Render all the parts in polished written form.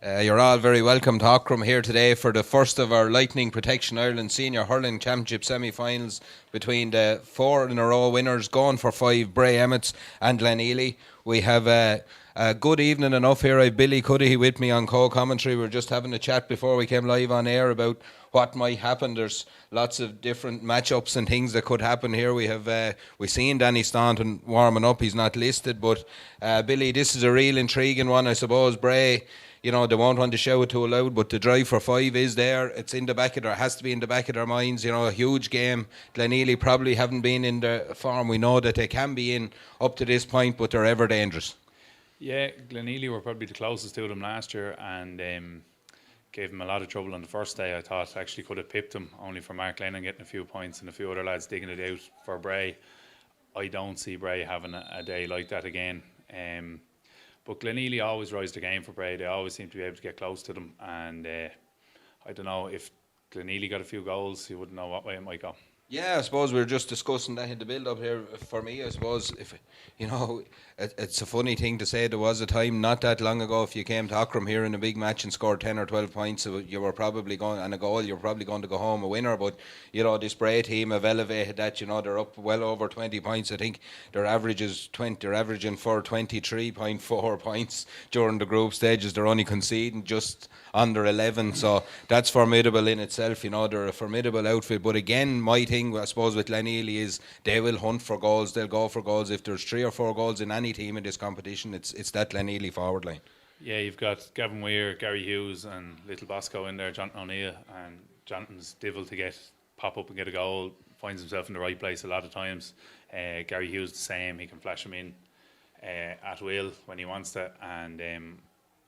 You're all very welcome to Aughrim here today for the first of our Lightning Protection Ireland Senior Hurling Championship semi-finals between the 4-in-a-row winners going for 5, Bray Emmets and Glenealy. We have a good evening enough here. I have Billy Cuddihy with me on co-commentary. We were just having a chat before we came live on air about what might happen. There's lots of different matchups and things that could happen here. We've seen Danny Staunton warming up. He's not listed, but Billy, this is a real intriguing one, I suppose. Bray, you know, they won't want to shout it too loud, but the drive for 5 is there. It's in the back of their, has to be in the back of their minds. You know, a huge game. Glenealy probably haven't been in the form we know that they can be in up to this point, but they're ever dangerous. Yeah, Glenealy were probably the closest to them last year and gave them a lot of trouble on the first day. I thought actually could have pipped them, only for Mark Lennon getting a few points and a few other lads digging it out for Bray. I don't see Bray having a day like that again. But Glenealy always rise the game for Bray. They always seem to be able to get close to them. And I don't know, if Glenealy got a few goals, you wouldn't know what way it might go. Yeah, I suppose we were just discussing that in the build-up here. For me, I suppose, if you know, it's a funny thing to say. There was a time not that long ago, if you came to Aughrim here in a big match and scored 10 or 12 points, you were probably going, and a goal, you were probably going to go home a winner. But, you know, this Bray team have elevated that. You know, they're up well over 20 points. I think their average is 20. They're averaging for 23.4 points during the group stages. They're only conceding just under 11, so that's formidable in itself. You know, they're a formidable outfit. But again, my thing, I suppose, with Glenealy is they will hunt for goals. They'll go for goals. If there's 3 or 4 goals in any team in this competition, it's that Glenealy forward line. Yeah, you've got Gavin Weir, Gary Hughes and Little Bosco in there, Jonathan O'Neill, and Jonathan's divil to pop up and get a goal, finds himself in the right place a lot of times. Gary Hughes the same, he can flash him in at will when he wants to, and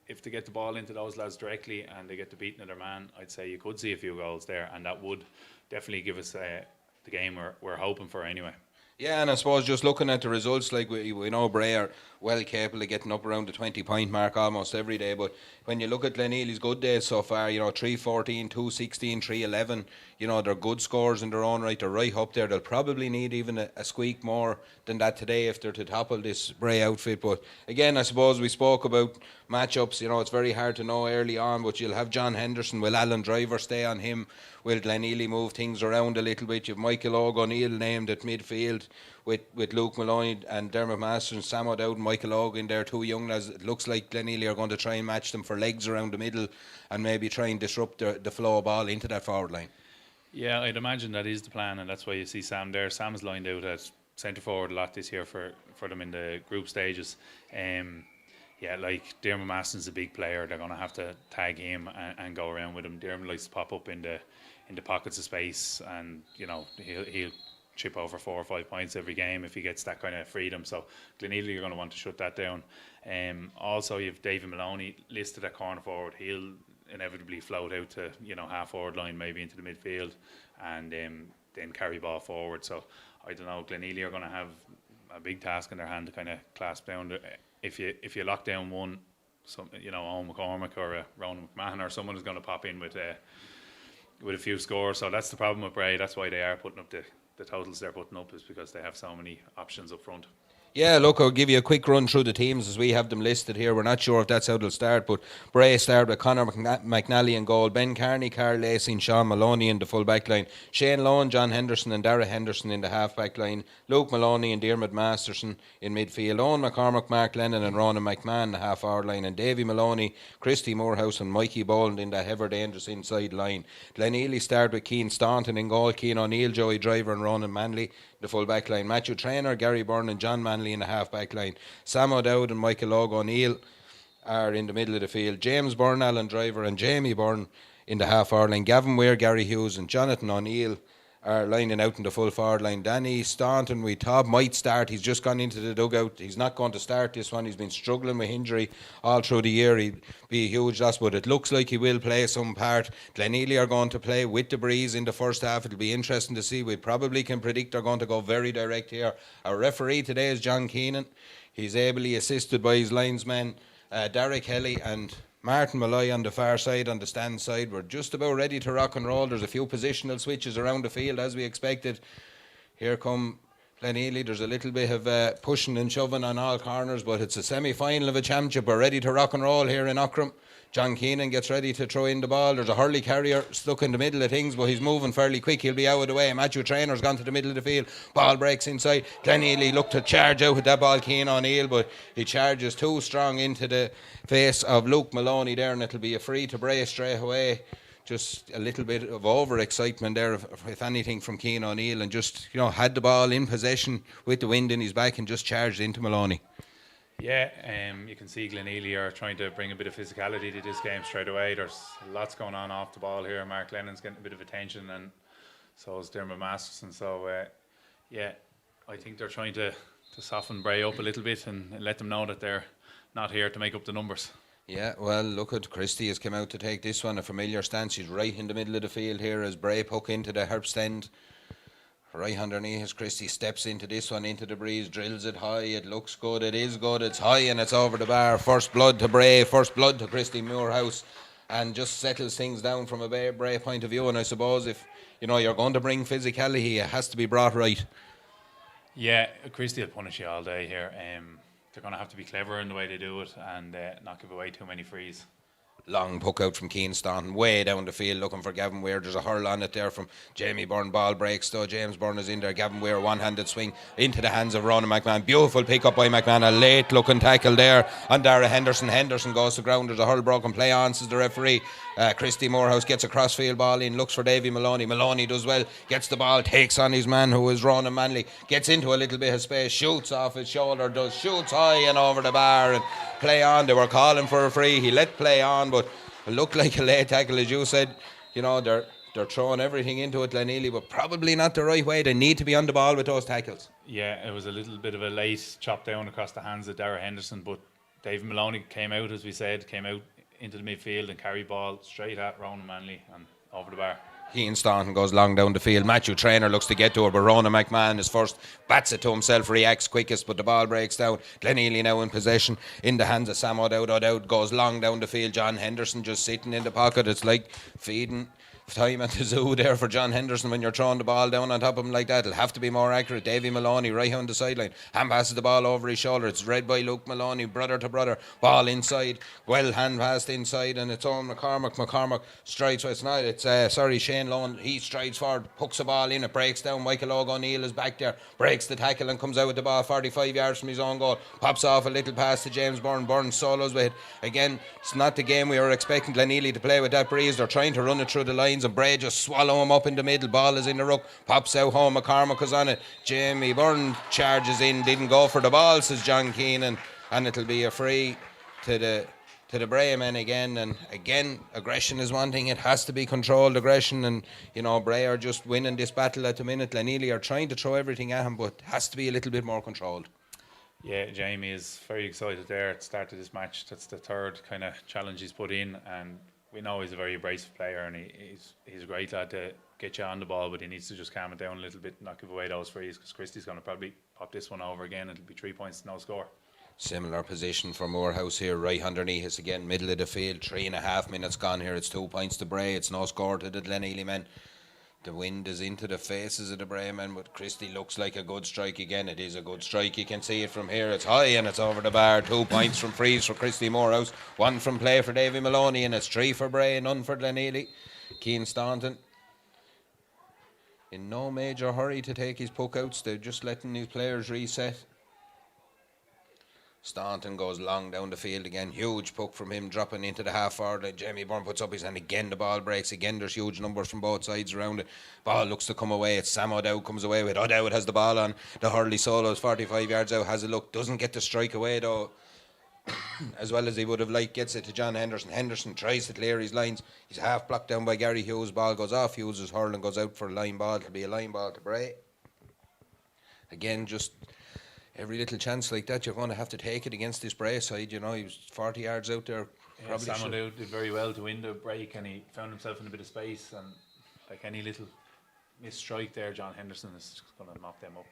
if they get the ball into those lads directly and they get the beating of their man, I'd say you could see a few goals there, and that would definitely give us the game we're hoping for anyway. Yeah, and I suppose just looking at the results, like we know Bray are well capable of getting up around the 20-point mark almost every day, but when you look at Glenealy's good days so far, you know, 3-14, 2-16, 3-11, you know, they're good scores in their own right. They're right up there. They'll probably need even a squeak more than that today if they're to topple this Bray outfit. But again, I suppose we spoke about matchups. You know, it's very hard to know early on, but you'll have John Henderson. Will Alan Driver stay on him? Will Glenealy move things around a little bit? You've Michael O'Neill named at midfield with Luke Maloney and Dermot Masters and Sam O'Dowd and Michael O'Gin there, 2 young lads. It looks like Glenealy are going to try and match them for legs around the middle and maybe try and disrupt the flow of ball into that forward line. Yeah, I'd imagine that is the plan, and that's why you see Sam there. Sam's lined out at centre forward a lot this year for them in the group stages. Yeah, like Dermot Maston's a big player. They're going to have to tag him and go around with him. Dermot likes to pop up in the pockets of space, and you know he'll chip over 4 or 5 points every game if he gets that kind of freedom. So Glenealy are going to want to shut that down. Also, you have David Maloney listed at corner forward. He'll inevitably float out to half forward line, maybe into the midfield, and then carry ball forward. So I don't know. Glenealy are going to have a big task in their hand to kind of clasp down. If you lock down one, Owen McCormick or Ronan McMahon or someone is going to pop in with a few scores. So that's the problem with Bray. That's why they are putting up the totals they're putting up, is because they have so many options up front. Yeah, look, I'll give you a quick run through the teams as we have them listed here. We're not sure if that's how they'll start, but Bray start with Conor McNally in goal, Ben Carney, Carl Lacey and Sean Maloney in the full back line, Shane Lohan, John Henderson and Dara Henderson in the half back line, Luke Maloney and Dermot Masterson in midfield, Owen McCormick, Mark Lennon and Ronan McMahon in the half hour line, and Davy Maloney, Christy Morehouse and Mikey Boland in the ever dangerous inside line. Glenealy start with Keane Staunton in goal, Keane O'Neill, Joey Driver and Ronan Manley the full back line, Matthew Traynor, Gary Byrne and John Manley in the half back line, Sam O'Dowd and Michael O'Neill are in the middle of the field, James Byrne, Alan Driver and Jamie Byrne in the half hour line, Gavin Weir, Gary Hughes and Jonathan O'Neill are lining out in the full forward line. Danny Staunton, we thought might start. He's just gone into the dugout. He's not going to start this one. He's been struggling with injury all through the year. He'd be a huge loss, but it looks like he will play some part. Glenealy are going to play with the breeze in the first half. It'll be interesting to see. We probably can predict they're going to go very direct here. Our referee today is John Keenan. He's ably assisted by his linesmen, Derek Helly and Martin Malloy on the far side, on the stand side. We're just about ready to rock and roll. There's a few positional switches around the field as we expected. Here come Glenealy, there's a little bit of pushing and shoving on all corners, but it's a semi-final of a championship. We're ready to rock and roll here in Aughrim. John Keenan gets ready to throw in the ball. There's a hurley carrier stuck in the middle of things, but he's moving fairly quick. He'll be out of the way. Matthew Trainor's gone to the middle of the field. Ball breaks inside. Glenealy look to charge out with that ball, Keenan O'Neill, but he charges too strong into the face of Luke Maloney there, and it'll be a free to Bray straight away. Just a little bit of over-excitement there, if anything, from Keenan O'Neill, and just, had the ball in possession with the wind in his back and just charged into Maloney. Yeah, you can see Glenealy are trying to bring a bit of physicality to this game straight away. There's lots going on off the ball here. Mark Lennon's getting a bit of attention, and so is Dermot Masterson. So, I think they're trying to soften Bray up a little bit and let them know that they're not here to make up the numbers. Yeah, well, look at Christie has come out to take this one, a familiar stance. He's right in the middle of the field here as Bray puck into the Herbst end. Right underneath as Christie steps into this one, into the breeze, drills it high. It looks good, it is good, it's high and it's over the bar. First blood to Bray, first blood to Christie Moorhouse, and just settles things down from a Bray point of view. And I suppose if you're going to bring physicality, it has to be brought right. Yeah, Christie will punish you all day here. They're going to have to be clever in the way they do it and not give away too many frees. Long puck out from Keane Staunton, way down the field looking for Gavin Weir. There's a hurl on it there from Jamie Byrne. Ball breaks though. James Byrne is in there. Gavin Weir, one-handed swing into the hands of Ronan McMahon. Beautiful pick up by McMahon. A late looking tackle there on Dara Henderson. Henderson goes to ground. There's a hurl broken. Play on, says the referee. Christy Moorhouse gets a crossfield ball in, looks for Davy Maloney. Maloney does well, gets the ball, takes on his man who is Ronan Manley, gets into a little bit of space, shoots off his shoulder, shoots high and over the bar, and play on. They were calling for a free. He let play on, but it looked like a late tackle, as you said. They're throwing everything into it, Glenealy, but probably not the right way. They need to be on the ball with those tackles. Yeah, it was a little bit of a late chop down across the hands of Dara Henderson, but David Maloney came out, as we said, into the midfield and carried ball straight at Ronan Manley and over the bar. Keane Staunton goes long down the field. Matthew Traynor looks to get to it, but Ronan McMahon is first, bats it to himself, reacts quickest, but the ball breaks down. Glenealy now in possession in the hands of Sam O'Dowd. Goes long down the field. John Henderson just sitting in the pocket. It's like feeding time at the zoo there for John Henderson when you're throwing the ball down on top of him like that. It'll have to be more accurate. Davy Maloney right on the sideline. Hand passes the ball over his shoulder. It's read by Luke Maloney, brother to brother. Ball inside. Well hand passed inside, and it's on McCormack. McCormack strides. It's not. It's Shane Lone. He strides forward, pucks the ball in. It breaks down. Michael O'Neill is back there. Breaks the tackle and comes out with the ball 45 yards from his own goal. Pops off a little pass to James Byrne. Byrne solos with it. Again, it's not the game we were expecting Glenealy to play with that breeze. They're trying to run it through the lines, and Bray just swallow him up in the middle. Ball is in the ruck, pops out home. McCormack is on it. Jamie Byrne charges in, didn't go for the ball, says John Keenan, and it'll be a free to the Bray men again. And again, aggression is one thing. It has to be controlled aggression, and Bray are just winning this battle at the minute. Glenealy are trying to throw everything at him, but has to be a little bit more controlled. Yeah, Jamie is very excited there at the start of this match. That's the third kind of challenge he's put in, and we know he's a very abrasive player, and he's a great lad to get you on the ball, but he needs to just calm it down a little bit, not give away those frees, because Christie's going to probably pop this one over again. It'll be 3 points, no score. Similar position for Moorhouse here, right underneath us again, middle of the field. 3.5 minutes gone here. It's 2 points to Bray. It's no score to the Glenealy men. The wind is into the faces of the Bray men, but Christie looks like a good strike again. It is a good strike. You can see it from here. It's high and it's over the bar. 2 points from frees for Christie Moorhouse. 1 from play for Davy Maloney, and it's 3 for Bray, none for Glenealy. Keane Staunton in no major hurry to take his puck outs. They're just letting these players reset. Staunton goes long down the field again. Huge puck from him, dropping into the half forward. Jamie Byrne puts up his hand again. The ball breaks again. There's huge numbers from both sides around it. Ball looks to come away. It's Sam O'Dowd comes away with. O'Dowd has the ball on the hurley solos. 45 yards out. Has a look. Doesn't get the strike away though, as well as he would have liked. Gets it to John Henderson. Henderson tries to clear his lines. He's half blocked down by Gary Hughes. Ball goes off Hughes' hurling, goes out for a line ball. It'll be a line ball to Bray. Again, just every little chance like that, you're going to have to take it against this Bray side. He was 40 yards out there. Yeah, Sam O'Dowd did very well to win the break, and he found himself in a bit of space, and like any little missed strike there, John Henderson is going to mop them up.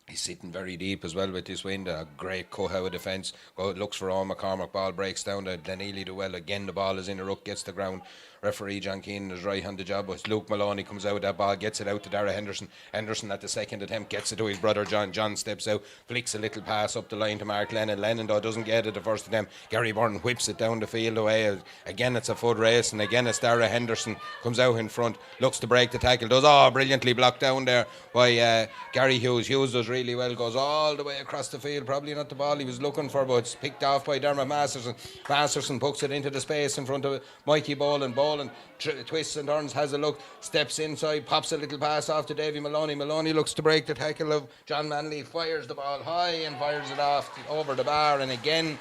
He's sitting very deep as well with this wind. A great cut out of defence. Looks for Owen McCormack. Ball breaks down to Glenealy do well. Again, the ball is in a ruck, gets the ground. Referee John Keenan is right on the job. But Luke Maloney comes out. That ball gets it out to Dara Henderson. Henderson at the second attempt gets it to his brother John. John steps out, flicks a little pass up the line to Mark Lennon. Lennon though doesn't get it the first attempt. Gary Byrne whips it down the field away. Again, it's a foot race, and again it's Dara Henderson comes out in front. Looks to break the tackle. Does brilliantly blocked down there by Gary Hughes. Hughes does really well. Goes all the way across the field. Probably not the ball he was looking for, but it's picked off by Dermot Masterson. Masterson puts it into the space in front of Mikey Boland. Boland twists and turns, has a look, steps inside, pops a little pass off to Davy Maloney. Maloney looks to break the tackle of John Manley, fires the ball high and fires it off over the bar, and again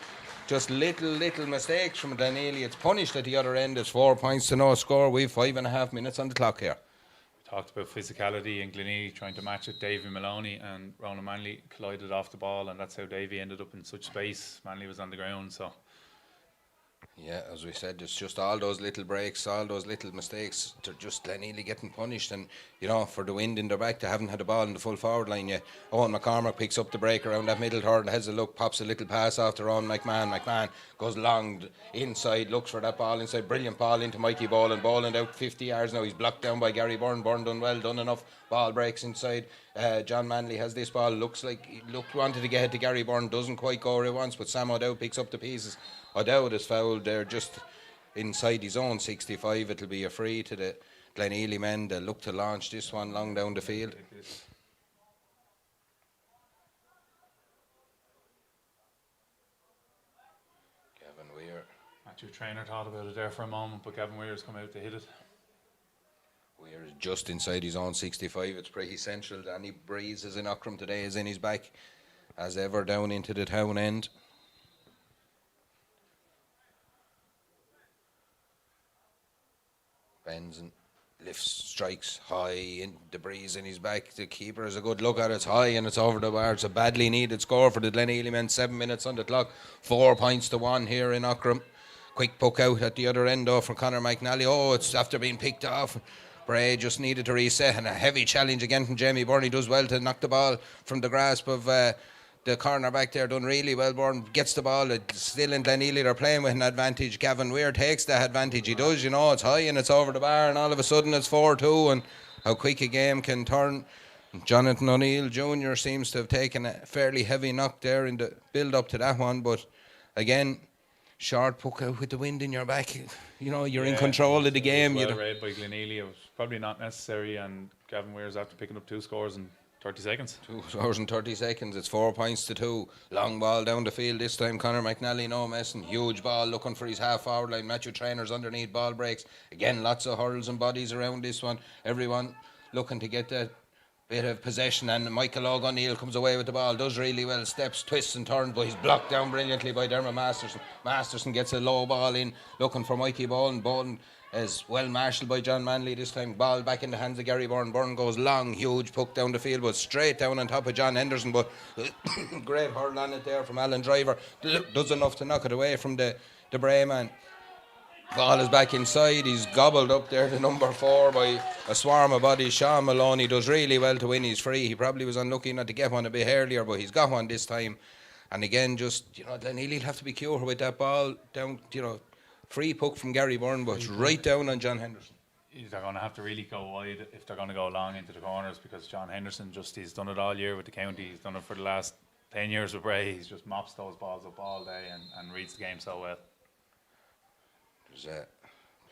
just little mistakes from Glenealy. It's punished at the other end. It's 4 points to no score. We've 5.5 minutes on the clock here. Talked about physicality and Glenealy trying to match it. Davy Maloney and Ronan Manley collided off the ball, and that's how Davy ended up in such space. Manley was on the ground, so yeah, as we said, it's just all those little breaks, all those little mistakes. They're just Glenealy getting punished, and for the wind in their back, they haven't had the ball in the full forward line yet. Owen McCormack picks up the break around that middle third, has a look, pops a little pass off to Ron McMahon. McMahon goes long inside, looks for that ball inside, brilliant ball into Mikey Boland. Boland out 50 yards now, he's blocked down by Gary Byrne. Byrne done well, done enough. Ball breaks inside. John Manley has this ball, wanted to get it to Gary Byrne, doesn't quite go where he wants, but Sam O'Dowd picks up the pieces. O'Dowd is fouled there just inside his own 65. It'll be a free to the Glenealy men. They'll look to launch this one long down the field. Gavin Weir. Matthew Trainer thought about it there for a moment, but Gavin Weir's come out to hit it. Weir is just inside his own 65. It's pretty central. Any breeze is in Aughrim today is in his back, as ever, down into the town end. Bends and lifts, strikes high, in the breeze in his back. The keeper has a good look at it. It's high and it's over the bar. It's a badly needed score for the Glenealy men. 7 minutes on the clock. 4 points to 1 here in Aughrim. Quick poke out at the other end though from Conor McNally. It's after being picked off. Bray just needed to reset, and a heavy challenge again from Jamie Byrne. He does well to knock the ball from the grasp of the corner back there, done really well. Byrne gets the ball. It's still in Glenealy. They're playing with an advantage. Gavin Weir takes that advantage. He does, it's high and it's over the bar, and all of a sudden it's 4-2, and how quick a game can turn. Jonathan O'Neill Jr. seems to have taken a fairly heavy knock there in the build up to that one, but again, short puck out with the wind in your back. You're in control of the game. Well read by Glenealy. It was probably not necessary, and Gavin Weir's after picking up 2 scores in 30 seconds. 2 scores in 30 seconds. It's 4 points to 2. Long ball down the field this time. Conor McNally, no messing. Huge ball looking for his half forward line. Matthew Trainer's underneath, ball breaks. Again, lots of hurls and bodies around this one. Everyone looking to get that bit of possession, and Michael O'Neill comes away with the ball, does really well, steps, twists and turns, but he's blocked down brilliantly by Dermot Masterson. Masterson gets a low ball in, looking for Mikey Boland. Boland is well marshalled by John Manley this time. Ball back in the hands of Gary Byrne. Byrne goes long, huge puck down the field, but straight down on top of John Henderson, but great hurl on it there from Alan Driver. Does enough to knock it away from the Bray man. Ball is back inside. He's gobbled up there to number 4 by a swarm of bodies. Sean Maloney does really well to win his free. He probably was unlucky not to get one a bit earlier, but he's got one this time. And again, Glenealy will have to be careful with that ball down, free puck from Gary Byrne, but it's right down on John Henderson. They're going to have to really go wide if they're going to go long into the corners, because John Henderson he's done it all year with the county. He's done it for the last 10 years with Bray. He's just mops those balls up all day and reads the game so well. There's a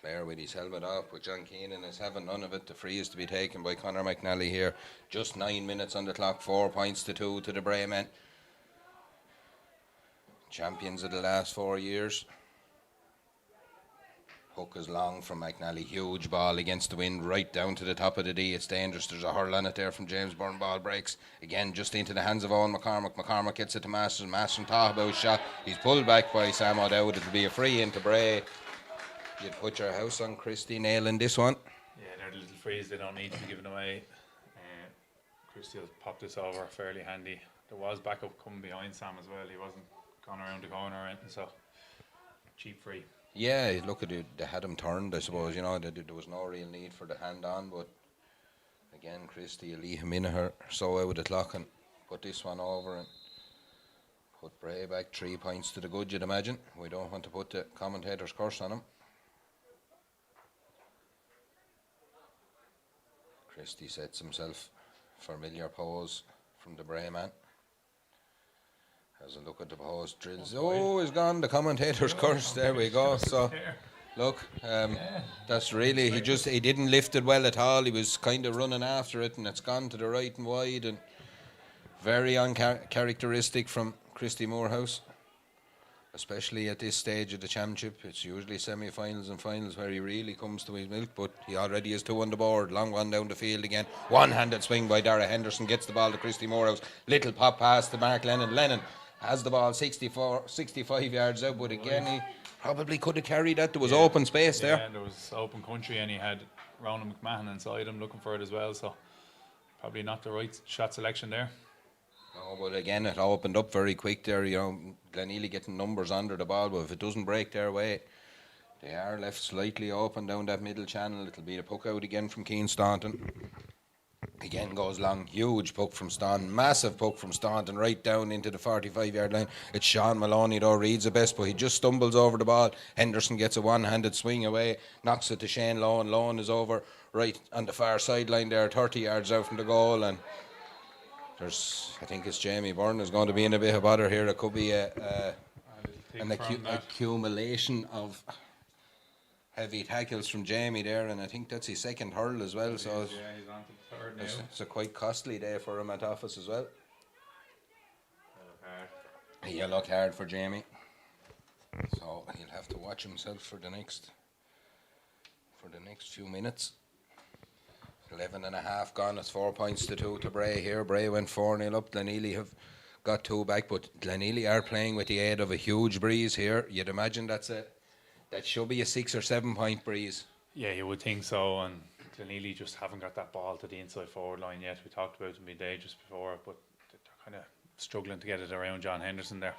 player with his helmet off, but John Keenan is having none of it. The free is to be taken by Conor McNally here. Just 9 minutes on the clock. 4 points to 2 to the Bray men. Champions of the last 4 years. Hook is long from McNally. Huge ball against the wind right down to the top of the D. It's dangerous. There's a hurl on it there from James Byrne. Ball breaks. Again, just into the hands of Owen McCormack. McCormack gets it to Masterson. Masterson thought about his shot. He's pulled back by Sam O'Dowd. It'll be a free into Bray. You'd put your house on Christy nailing this one. Yeah, they're the little frees they don't need to be given away. Christy will pop this over fairly handy. There was backup coming behind Sam as well. He wasn't gone around the corner or anything, so cheap free. Yeah, look at it. They had him turned, I suppose. There was no real need for the hand on, but again, Christy will leave him in her so out of the clock and put this one over and put Bray back 3 points to the good, you'd imagine. We don't want to put the commentator's curse on him. Christie sets himself familiar pose from the Bray man. Has a look at the pose, drills. Oh, he's gone, the commentator's curse. There we go. So, look, that's really, he didn't lift it well at all. He was kind of running after it, and it's gone to the right and wide, and very uncharacteristic from Christy Moorhouse, especially at this stage of the championship. It's usually semi-finals and finals where he really comes to his milk, but he already has 2 on the board. Long one down the field again. One-handed swing by Dara Henderson, gets the ball to Christy Moorhouse. Little pop pass to Mark Lennon. Lennon has the ball 65 yards out, but again, he probably could have carried that. There was open space there. Yeah, there was open country, and he had Ronan McMahon inside him looking for it as well, so probably not the right shot selection there. No, but again, it opened up very quick there. You know, Glenealy getting numbers under the ball, but if it doesn't break their way, they are left slightly open down that middle channel. It'll be a puck out again from Keane Staunton. Again goes long, huge puck from Staunton, massive puck from Staunton right down into the 45-yard line. It's Sean Maloney though, reads the best, but he just stumbles over the ball. Henderson gets a one-handed swing away, knocks it to Shane Lohan. Lohan is over right on the far sideline there, 30 yards out from the goal, and I think it's Jamie Byrne is going to be in a bit of bother here. It could be an accumulation of heavy tackles from Jamie there, and I think that's his second hurl as well. So he's on to the third now. It's a quite costly day for him at office as well. A yellow card for Jamie. So he'll have to watch himself for the next few minutes. 11 and a half gone. It's 4 points to 2 to Bray here. Bray went 4-0 up. Glenealy have got 2 back, but Glenealy are playing with the aid of a huge breeze here. You'd imagine that should be a 6 or 7 point breeze. Yeah, you would think so, and Glenealy just haven't got that ball to the inside forward line yet. We talked about it midday just before, but they're kind of struggling to get it around John Henderson there.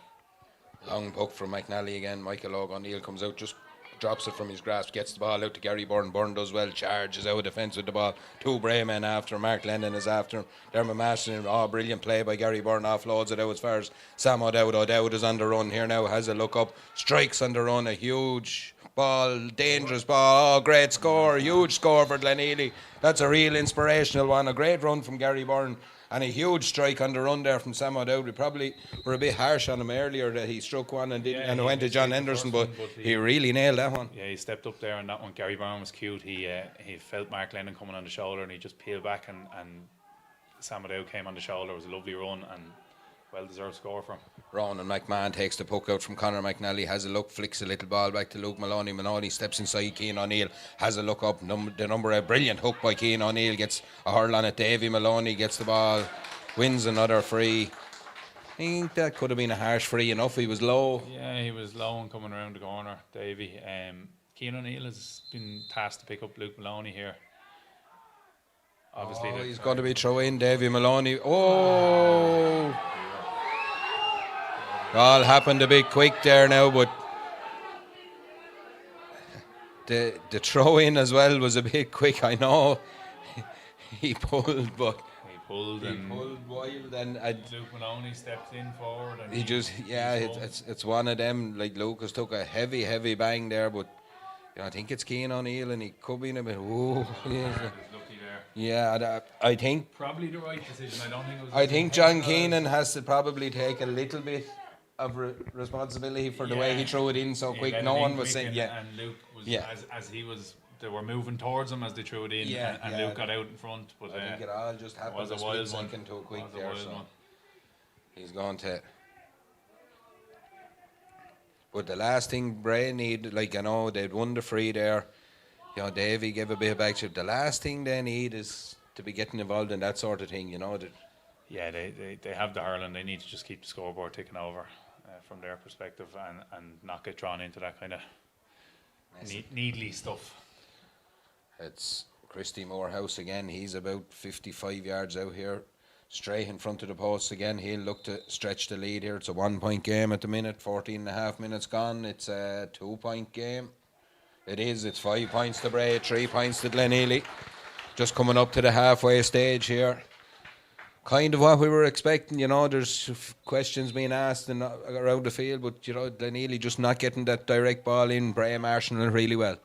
Long puck from McNally again. Michael O'Neill comes out, just drops it from his grasp, gets the ball out to Gary Byrne. Byrne does well, charges out of defence with the ball. 2 Bray men after him. Mark Lennon is after him. Dermot Masterson, brilliant play by Gary Byrne, offloads it out as far as Sam O'Dowd. O'Dowd is on the run here now, has a look up, strikes on the run, a huge ball, dangerous ball. Great score, huge score for Glenealy. That's a real inspirational one. A great run from Gary Byrne and a huge strike on the run there from Sam O'Dowd. We probably were a bit harsh on him earlier that he struck one and it went to John Henderson, but he really nailed that one. Yeah, he stepped up there on that one. Gary Byrne was cute. He felt Mark Lennon coming on the shoulder, and he just peeled back, and Sam O'Dowd came on the shoulder. It was a lovely run and well-deserved score for him. Ronan McMahon takes the puck out from Conor McNally, has a look, flicks a little ball back to Luke Maloney. Maloney steps inside Keane O'Neill, has a look up, a brilliant hook by Keane O'Neill, gets a hurl on it. Davy Maloney gets the ball, wins another free. I think that could have been a harsh free enough. He was low. Yeah, he was low and coming around the corner, Davy. Keane O'Neill has been tasked to pick up Luke Maloney here. Obviously, he's got to be throw in Davy Maloney. All happened a bit quick there now, but the throw in as well was a bit quick. I know he pulled, but he pulled wild, and Luke Maloney stepped in forward, and it's one of them. Like Lucas took a heavy bang there, but I think it's Keane O'Neill, and he could be in a bit. Yeah, I think probably the right decision. I don't think it was. I think John Keenan has to probably take a little bit of responsibility for the way he threw it in so quick. No one was saying, and Luke was as he was. They were moving towards him as they threw it in, and Luke got out in front. But I think it all just happened a split second too quick there. So he's going to. But the last thing Bray need, they'd won the free there. Davey gave a bit of back. The last thing they need is to be getting involved in that sort of thing. Yeah, they have the hurling. They need to just keep the scoreboard ticking over from their perspective, and not get drawn into that kind of needly stuff. It's Christy Moorhouse again. He's about 55 yards out here, straight in front of the post again. He'll look to stretch the lead here. It's a 1 point game at the minute. 14 and a half minutes gone. It's a 2 point game. It is. It's 5 points to Bray, 3 points to Glenealy. Just coming up to the halfway stage here. kind of what we were expecting. There's questions being asked and around the field, but Glenealy just not getting that direct ball in. Bray marshalling really well.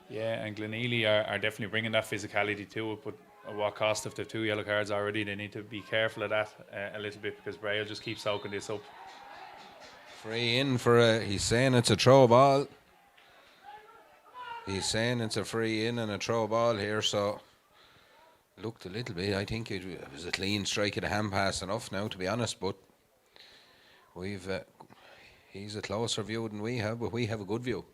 Yeah, and Glenealy are definitely bringing that physicality to it, but at what cost? If they've 2 yellow cards already, they need to be careful of that a little bit, because Bray will just keep soaking this up. Free in for he's saying it's a throw ball. He's saying it's a free in and a throw ball here, so looked a little bit. I think it was a clean strike of the hand pass enough now, to be honest, but he's a closer view than we have, but we have a good view.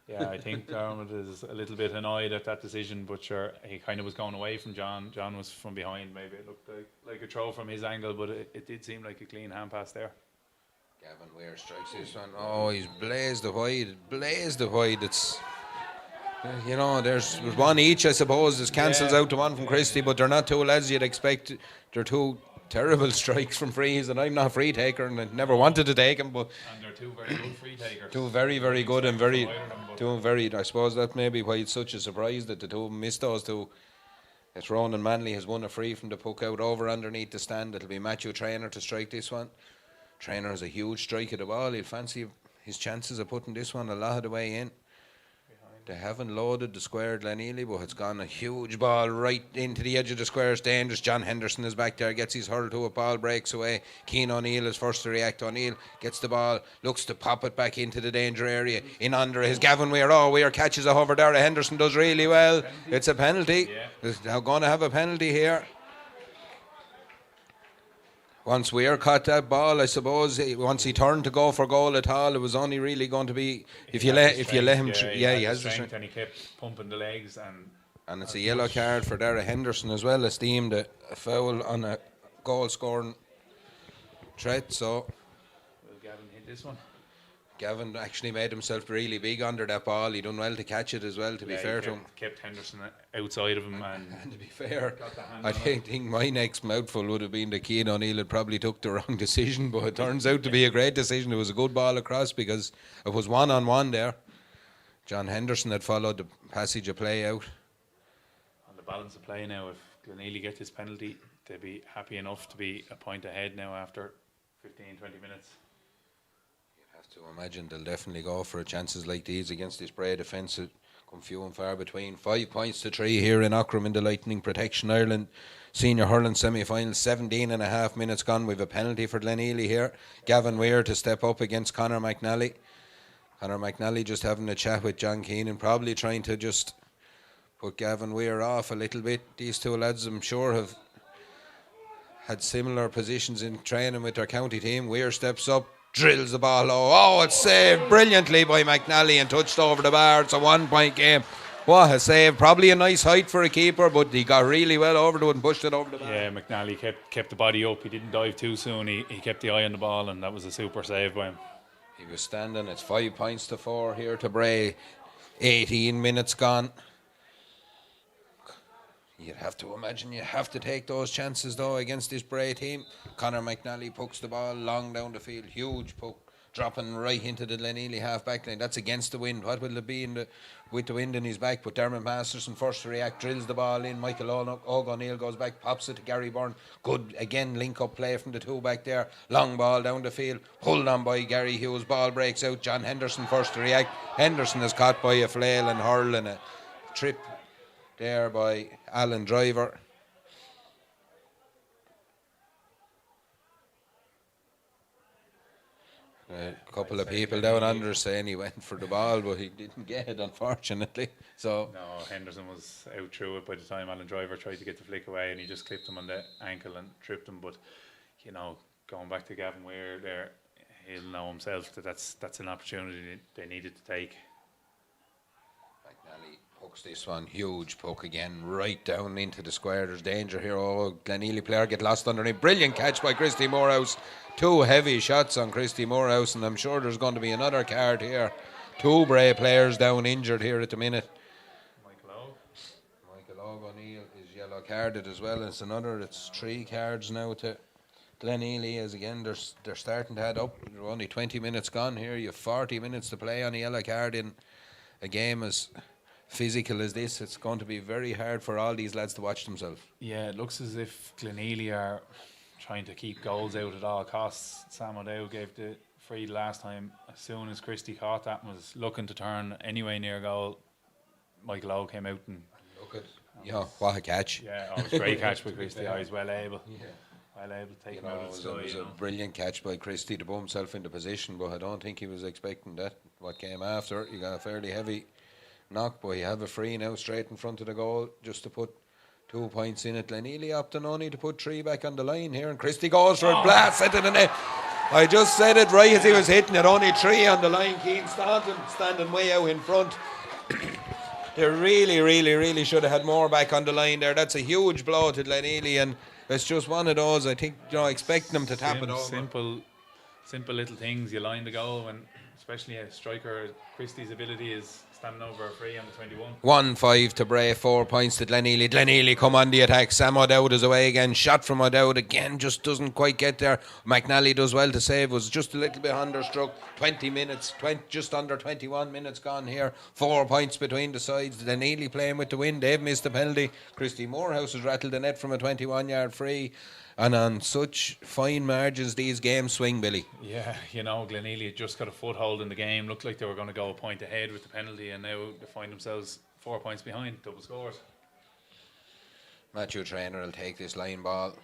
Yeah, I think Dermot is a little bit annoyed at that decision, but sure, he kind of was going away from John. John was from behind. Maybe it looked like a throw from his angle, but it did seem like a clean hand pass there. Gavin Weir strikes this one. Oh, he's blazed the wide. It's, there's one each, I suppose. This cancels out the one from Christie, but they're not two lads you'd expect. They're two terrible strikes from frees, and I'm not a free taker, and I never wanted to take them, but and they're two very good free takers. Two very, very good and I suppose that may be why it's such a surprise that the two of them missed those two. It's Ronan Manley has won a free from the puck out over underneath the stand. It'll be Matthew Traynor to strike this one. Traynor has a huge strike at the ball. He'll fancy his chances of putting this one a lot of the way in. They haven't loaded the square Glenealy, but it's gone a huge ball right into the edge of the square. It's dangerous. John Henderson is back there, gets his hurl to it, ball breaks away. Keenan O'Neill is first to react. O'Neill gets the ball, looks to pop it back into the danger area. In under his Gavin Weir. Weir catches a hover there. Henderson does really well. It's a penalty. They're going to have a penalty here. Once Weir caught that ball, I suppose, once he turned to go for goal at all, it was only really going to be if you let him. He has the strength, and he kept pumping the legs, and it's a yellow card for Dara Henderson as well, esteemed a foul on a goal scoring threat. So, will Gavin hit this one? Gavin actually made himself really big under that ball. He done well to catch it as well, to be fair to him. Kept Henderson outside of him. And to be fair, I think my next mouthful would have been that Keenan O'Neill had probably took the wrong decision, but it turns out to be a great decision. It was a good ball across because it was one-on-one there. John Henderson had followed the passage of play out. On the balance of play now, if Glenealy get this penalty, they'd be happy enough to be a point ahead now after 15-20 minutes. To imagine they'll definitely go for chances like these against this Bray defence. Come few and far between. 5 points to 3 here in Aughrim in the Lightning Protection Ireland Senior Hurling semi-final. 17.5 minutes gone. We've a penalty for Glenealy here. Gavin Weir to step up against Conor McNally. Conor McNally just having a chat with John Keenan, probably trying to just put Gavin Weir off a little bit. These two lads, I'm sure, have had similar positions in training with their county team. Weir steps up, drills the ball low. Oh, it's saved brilliantly by McNally and touched over the bar. It's a 1 point game. What a save. Probably a nice height for a keeper, but he got really well over to it and pushed it over the bar. Yeah, McNally kept the body up. He didn't dive too soon. He kept the eye on the ball, and that was a super save by him. He was standing. It's 5 points to 4 here to Bray. 18 minutes gone. You'd have to imagine you have to take those chances though against this Bray team. Conor McNally pucks the ball long down the field, huge puck, dropping right into the Glenealy half back line. That's against the wind. What will it be with the wind in his back? But Dermot Masterson first to react, drills the ball in. Michael O'Neill goes back, pops it to Gary Byrne. Good again, link up play from the two back there. Long ball down the field, pulled on by Gary Hughes. Ball breaks out. John Henderson first to react. Henderson is caught by a flail and hurl and a trip there by Alan Driver. A couple of people down under saying he went for the ball, but he didn't get it, unfortunately. So no, Henderson was out through it by the time Alan Driver tried to get the flick away, and he just clipped him on the ankle and tripped him. But you know, going back to Gavin Weir there, he'll know himself that that's an opportunity they needed to take. McNally pucks this one, huge puck again, right down into the square. There's danger here. Oh, Glenealy player get lost underneath. Brilliant catch by Christy Morehouse. Two heavy shots on Christy Morehouse, and I'm sure there's going to be another card here. Two Bray players down injured here at the minute. Michael O'Neill is yellow carded as well. It's 3 cards now to Glenealy, as again they're starting to add up. There are only 20 minutes gone here. You have 40 minutes to play on a yellow card in a game as physical as this. It's going to be very hard for all these lads to watch themselves. Yeah, it looks as if Glenealy are trying to keep goals out at all costs. Sam O'Dowd gave the free last time. As soon as Christie caught that and was looking to turn anyway near goal, Michael O came out and look at what a catch. Yeah, it was a great catch by Christie. He was well able. Yeah. Well able to take him out of the sky. It was a brilliant catch by Christie to put himself into position, but I don't think he was expecting that. What came after, he got a fairly heavy knock, but he have a free now straight in front of the goal just to put 2 points in it. Glenealy opting only to put 3 back on the line here, and Christie goes for a blast into the net. I just said it right as he was hitting it, only 3 on the line. Keenan standing way out in front. They really should have had more back on the line there. That's a huge blow to Glenealy, and it's just one of those, I think, expecting them to tap it over. Simple little things. You line the goal, and especially a striker, Christie's ability is standing over a free on the 21. 1-5 to Bray, 4 points to Glenealy. Glenealy come on the attack. Sam O'Dowd is away again. Shot from O'Dowd again, just doesn't quite get there. McNally does well to save. Was just a little bit understruck. 20 minutes, just under 21 minutes gone here. 4 points between the sides. Glenealy playing with the wind. They've missed the penalty. Christy Morehouse has rattled the net from a 21-yard free. And on such fine margins these games swing, Billy. Yeah, Glenealy had just got a foothold in the game. Looked like they were going to go a point ahead with the penalty, and now they find themselves 4 points behind. Double scores. Matthew Traynor will take this line ball.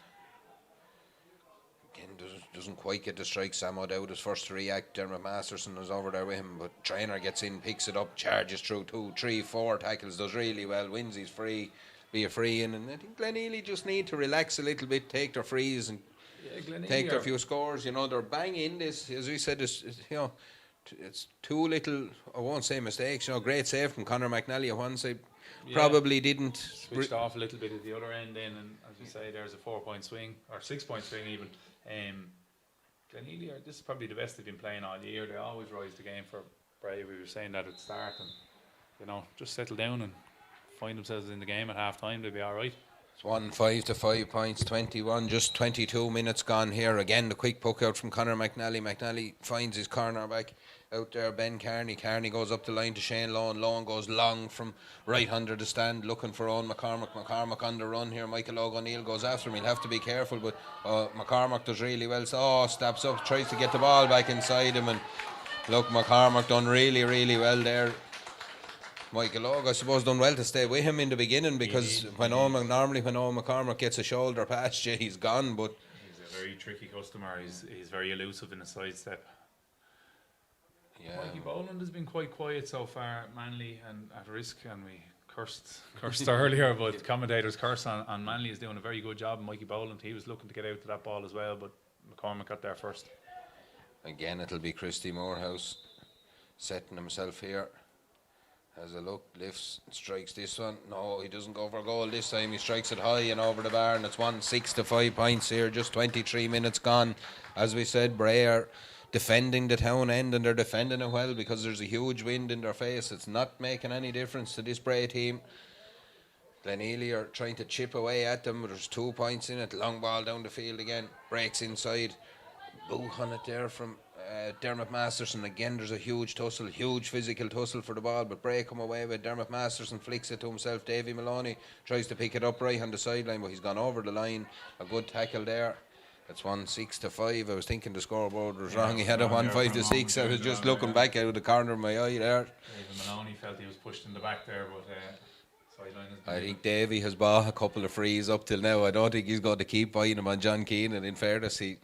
Again, doesn't quite get the strike. Sam O'Dowd is first to react. Dermot Masterson is over there with him, but Traynor gets in, picks it up, charges through 2, 3, 4 tackles, does really well, wins his free. Be a free in, and I think Glenealy just need to relax a little bit, take their frees and take their few scores. They're bang in this, as we said. It's too little. I won't say mistakes. Great save from Conor McNally at one side. Probably didn't switched off a little bit at the other end. Then, and as you say, there's a 4-point swing or 6 point swing even. Glenealy, this is probably the best they've been playing all year. They always rise the game for Bray. We were saying that at the start, and just settle down and find themselves in the game at half time, they'll be alright. It's 1-5 to 5 points, 21, just 22 minutes gone here. Again, the quick poke out from Conor McNally. McNally finds his corner back out there. Ben Kearney. Kearney goes up the line to Shane Lone. Lone goes long from right under the stand, looking for Owen McCormack. McCormack on the run here. Michael O'Neill goes after him. He'll have to be careful, but McCormack does really well. So, steps up, tries to get the ball back inside him, and look, McCormack done really well there. Michael Og, I suppose, done well to stay with him in the beginning, because normally when Owen McCormack gets a shoulder past you, he's gone. But he's a very tricky customer. He's very elusive in a sidestep. Yeah. Mikey Boland has been quite quiet so far, Manly and at risk, and we cursed earlier, but commentators curse on Manly is doing a very good job. And Mikey Boland, he was looking to get out to that ball as well, but McCormack got there first. Again, it'll be Christy Morehouse setting himself here. Has a look, lifts, strikes this one. No, he doesn't go for a goal this time. He strikes it high and over the bar, and it's 1-6 to 5 points here. Just 23 minutes gone. As we said, Bray are defending the town end, and they're defending it well because there's a huge wind in their face. It's not making any difference to this Bray team. Glenealy are trying to chip away at them, but there's 2 points in it. Long ball down the field again. Breaks inside. Boot on it there from Dermot Masterson. Again, there's a huge tussle, huge physical tussle for the ball, but Bray come away with Dermot Masterson, flicks it to himself. Davy Maloney tries to pick it up right on the sideline, but he's gone over the line. A good tackle there. It's 1-6 to 5. I was thinking the scoreboard was wrong. He had a 1-5 to 6. I was just looking back out of the corner of my eye there. David Maloney felt he was pushed in the back there, but sideline. I think Davy has bought a couple of frees up till now. I don't think he's going to keep buying them on John Keenan. In fairness, he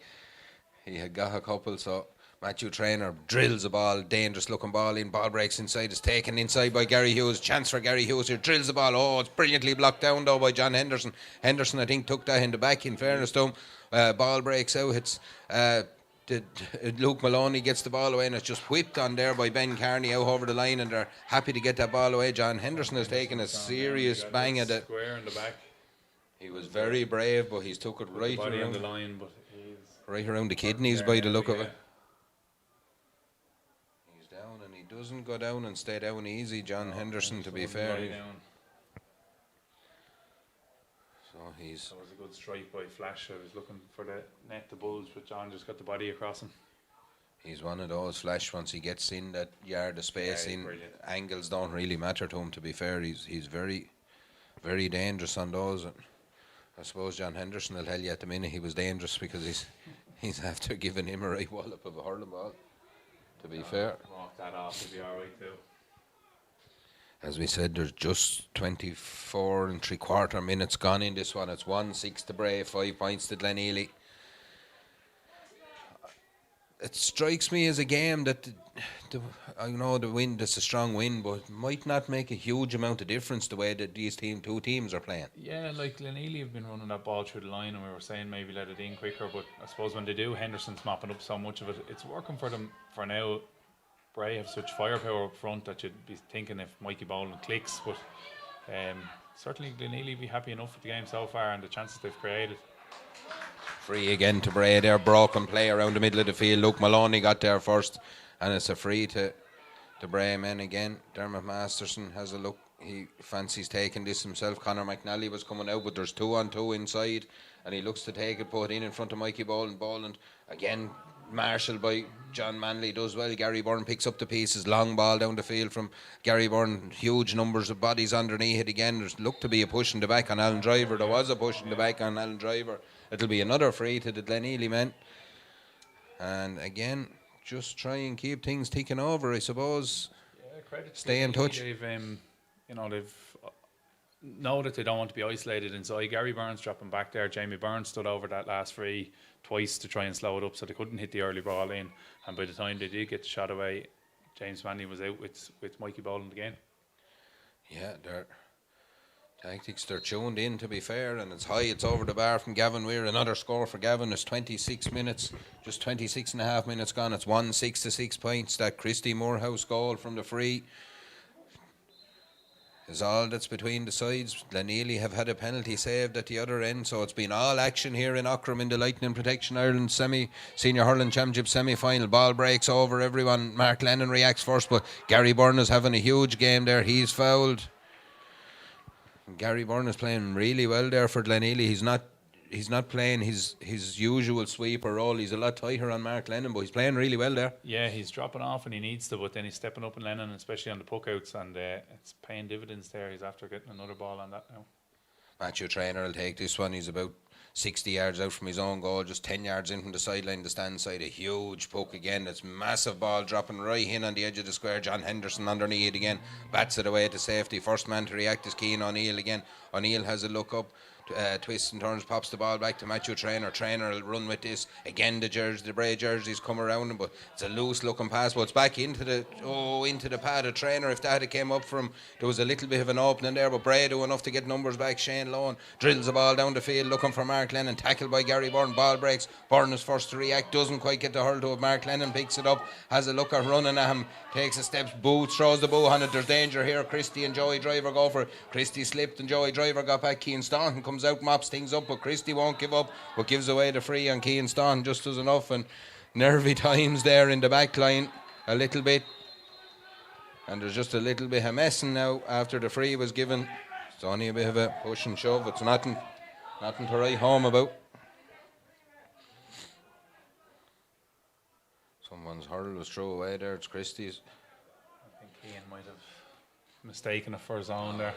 had got a couple, so Matthew Traynor drills a ball, dangerous looking ball in, ball breaks inside, it's taken inside by Gary Hughes, chance for Gary Hughes here, drills the ball, it's brilliantly blocked down though by John Henderson. Henderson I think took that in the back, in fairness to him. Ball breaks out, it's Luke Maloney gets the ball away, and it's just whipped on there by Ben Kearney out over the line, and they're happy to get that ball away. John Henderson has taken a serious bang at it. Square in the back. He was very brave, but he's took it right around the line, but right around the kidneys by the look of it. He's down, and he doesn't go down and stay down easy, John Henderson, to be fair. So he's... That was a good strike by Flash. I was looking for the net to bulge, but John just got the body across him. He's one of those, Flash, once he gets in that yard of space, brilliant. Angles don't really matter to him, to be fair. He's very, very dangerous on those. I suppose John Henderson will tell you at the minute he was dangerous because he's after giving him a right wallop of a hurling ball, to be fair. Walk that off, he'll be alright too. As we said, there's just 24 and 3/4 minutes gone in this one. It's 1-6 to Bray, 5 points to Glenealy. It strikes me as a game that I know the win, it's a strong win, but might not make a huge amount of difference the way that these two teams are playing. Yeah, like Glenealy have been running that ball through the line, and we were saying maybe let it in quicker, but I suppose when they do, Henderson's mopping up so much of it. It's working for them for now. Bray have such firepower up front that you'd be thinking if Mikey Boland clicks, but certainly Glenealy be happy enough with the game so far and the chances they've created. Free again to Bray there, broken play around the middle of the field. Luke Maloney got there first, and it's a free to Bray men again. Dermot Masterson has a look. He fancies taking this himself. Conor McNally was coming out, but there's 2-on-2 inside, and he looks to take it, put it in front of Mikey Boland. Boland again, marshalled by John Manley, does well. Gary Byrne picks up the pieces. Long ball down the field from Gary Byrne. Huge numbers of bodies underneath it again. There's looked to be a push in the back on Alan Driver. There was a push in the back on Alan Driver. It'll be another free to the Glenealy men. And again, just try and keep things ticking over, I suppose. Yeah, credit. Stay in touch. They've know that they don't want to be isolated inside. Gary Burns dropping back there. Jamie Burns stood over that last free twice to try and slow it up, so they couldn't hit the early ball in. And by the time they did get the shot away, James Manley was out with Mikey Boland again. Yeah, their tactics, they're tuned in, to be fair, and it's high. It's over the bar from Gavin Weir. Another score for Gavin. It's 26 minutes, just 26 and a half minutes gone. It's 1-6 to 6 points. That Christy Morehouse goal from the free is all that's between the sides. Glenealy have had a penalty saved at the other end, so it's been all action here in Aughrim in the Lightning Protection Ireland Senior Hurling Championship semi-final. Ball breaks over everyone. Mark Lennon reacts first, but Gary Byrne is having a huge game there. He's fouled. Gary Byrne is playing really well there for Glenealy. He's not playing his usual sweeper role. He's a lot tighter on Mark Lennon, but he's playing really well there. Yeah, he's dropping off and he needs to, but then he's stepping up in Lennon, especially on the puckouts, and it's paying dividends there. He's after getting another ball on that now. Matthew Traynor will take this one. He's about 60 yards out from his own goal, just 10 yards in from the sideline, the stand side. A huge puck again. It's massive ball dropping right in on the edge of the square. John Henderson underneath it again. Bats it away to safety. First man to react is Keenan O'Neill again. O'Neill has a look up. Twists and turns, pops the ball back to Matthew Traynor. Traynor will run with this again. The Bray jerseys come around him, but it's a loose looking pass, but it's back into the pad of Traynor. If that had came up from, there was a little bit of an opening there, but Bray do enough to get numbers back. Shane Lohan drills the ball down the field looking for Mark Lennon, tackled by Gary Byrne. Ball breaks. Byrne is first to react, doesn't quite get the hurl to it. Mark Lennon picks it up, has a look at running at him, takes a step, boots, throws the bow on it. There's danger here. Christie and Joey Driver go for it. Christie slipped and Joey Driver got back. Keane Staunton comes out, mops things up, but Christie won't give up, but gives away the free, and Keane Staunton just does enough. And nervy times there in the back line a little bit, and there's just a little bit of messing now after the free was given. It's only a bit of a push and shove. It's nothing to write home about. Someone's hurl was thrown away there. It's Christie's. I think Keane might have mistaken it for his own there.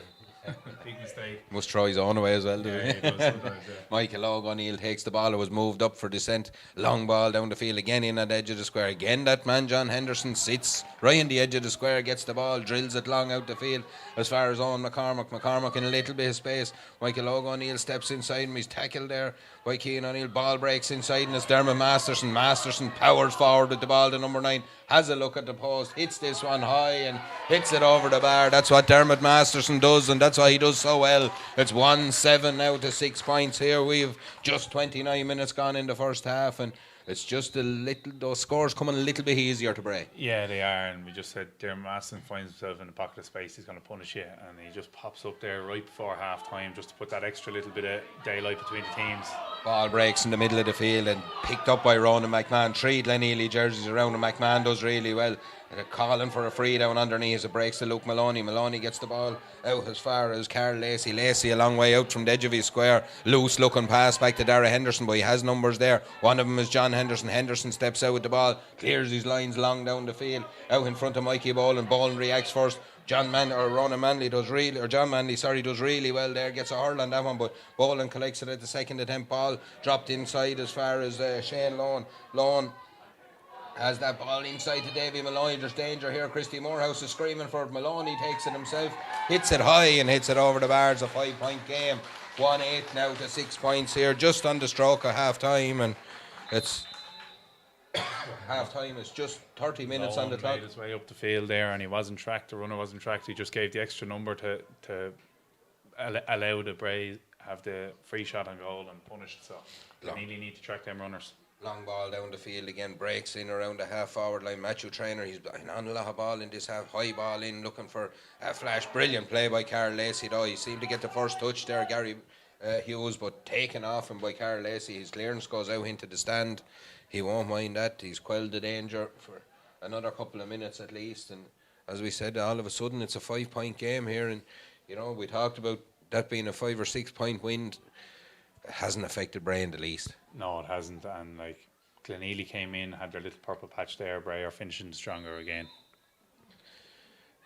Big mistake. Must throw his own away as well, yeah, he does sometimes, yeah. Michael O'Neill takes the ball. It was moved up for descent. Long ball down the field again in at the edge of the square. Again that man John Henderson sits right in the edge of the square, gets the ball, drills it long out the field as far as Owen McCormack. McCormack in a little bit of space. Michael O'Neill steps inside him. He's tackled there by Keane O'Neill. Ball breaks inside and it's Dermot Masterson. Masterson powers forward with the ball to number 9. Has a look at the post, hits this one high and hits it over the bar. That's what Dermot Masterson does, and that's why he does so well. It's 1-7 now to 6 points here. We've just 29 minutes gone in the first half, and it's just those scores coming a little bit easier to break. Yeah, they are, and we just said Dermot Masterson finds himself in the pocket of space. He's going to punish you, and he just pops up there right before half time just to put that extra little bit of daylight between the teams. Ball breaks in the middle of the field and picked up by Ronan McMahon. 3 Glenealy jerseys around, and McMahon does really well. They're calling for a free down underneath. It breaks to Luke Maloney. Maloney gets the ball out as far as Carl Lacey. Lacey a long way out from the edge of his square. Loose looking pass back to Dara Henderson, but he has numbers there. One of them is John Henderson. Henderson steps out with the ball, clears his lines long down the field, out in front of Mikey Boland. Boland reacts first. Ronan Manley does really well there. Gets a hurl on that one, but Boland collects it at the second attempt. Ball dropped inside as far as Shane Lone. Lone has that ball inside to Davy Maloney. There's danger here. Christy Morehouse is screaming for it. Maloney takes it himself, hits it high and hits it over the bars. A 5-point game. 1-8 now to 6 points here, just on the stroke of half time, and it's half time is just 30 minutes on the clock. Made his way up the field there, and he wasn't tracked. The runner wasn't tracked. He just gave the extra number to allow the Bray have the free shot on goal and punished. So they really need to track them runners. Long ball down the field again, breaks in around the half forward line. Matthew Traynor, he's on a lot of ball in this half. High ball in, looking for a flash. Brilliant play by Carl Lacey though. He seemed to get the first touch there, Gary Hughes, but taken off him by Carl Lacey. His clearance goes out into the stand. He won't mind that. He's quelled the danger for another couple of minutes at least. And as we said, all of a sudden it's a 5-point game here. And you know, we talked about that being a 5 or 6 point win. It hasn't affected Bray in the least. No, it hasn't. And like Glenealy came in, had their little purple patch there. Bray are finishing stronger again.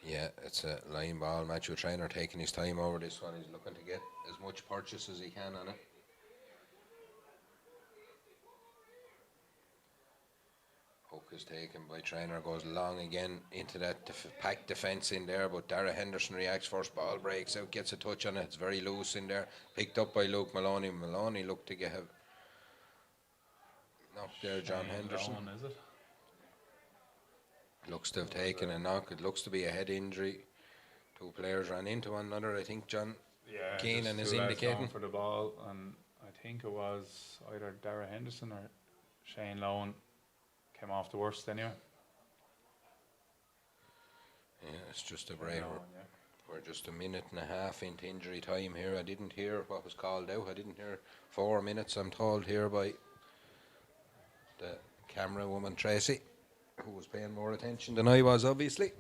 Yeah, it's a line ball. Matthew Traynor taking his time over this one. He's looking to get as much purchase as he can on it. Hook is taken by Traynor, goes long again into that packed defence in there, but Dara Henderson reacts first. Ball breaks out, gets a touch on it. It's very loose in there. Picked up by Luke Maloney. Maloney looked to get knocked there. John Henderson. Is it? Looks to have taken a knock. It looks to be a head injury. Two players ran into one another. I think Keenan is indicating for the ball, and I think it was either Dara Henderson or Shane Lone came off the worst anyway. Yeah, it's just a Bray. We're just a minute and a half into injury time here. I didn't hear what was called out. I didn't hear 4 minutes, I'm told here by the camera woman Tracy, who was paying more attention than I was, obviously.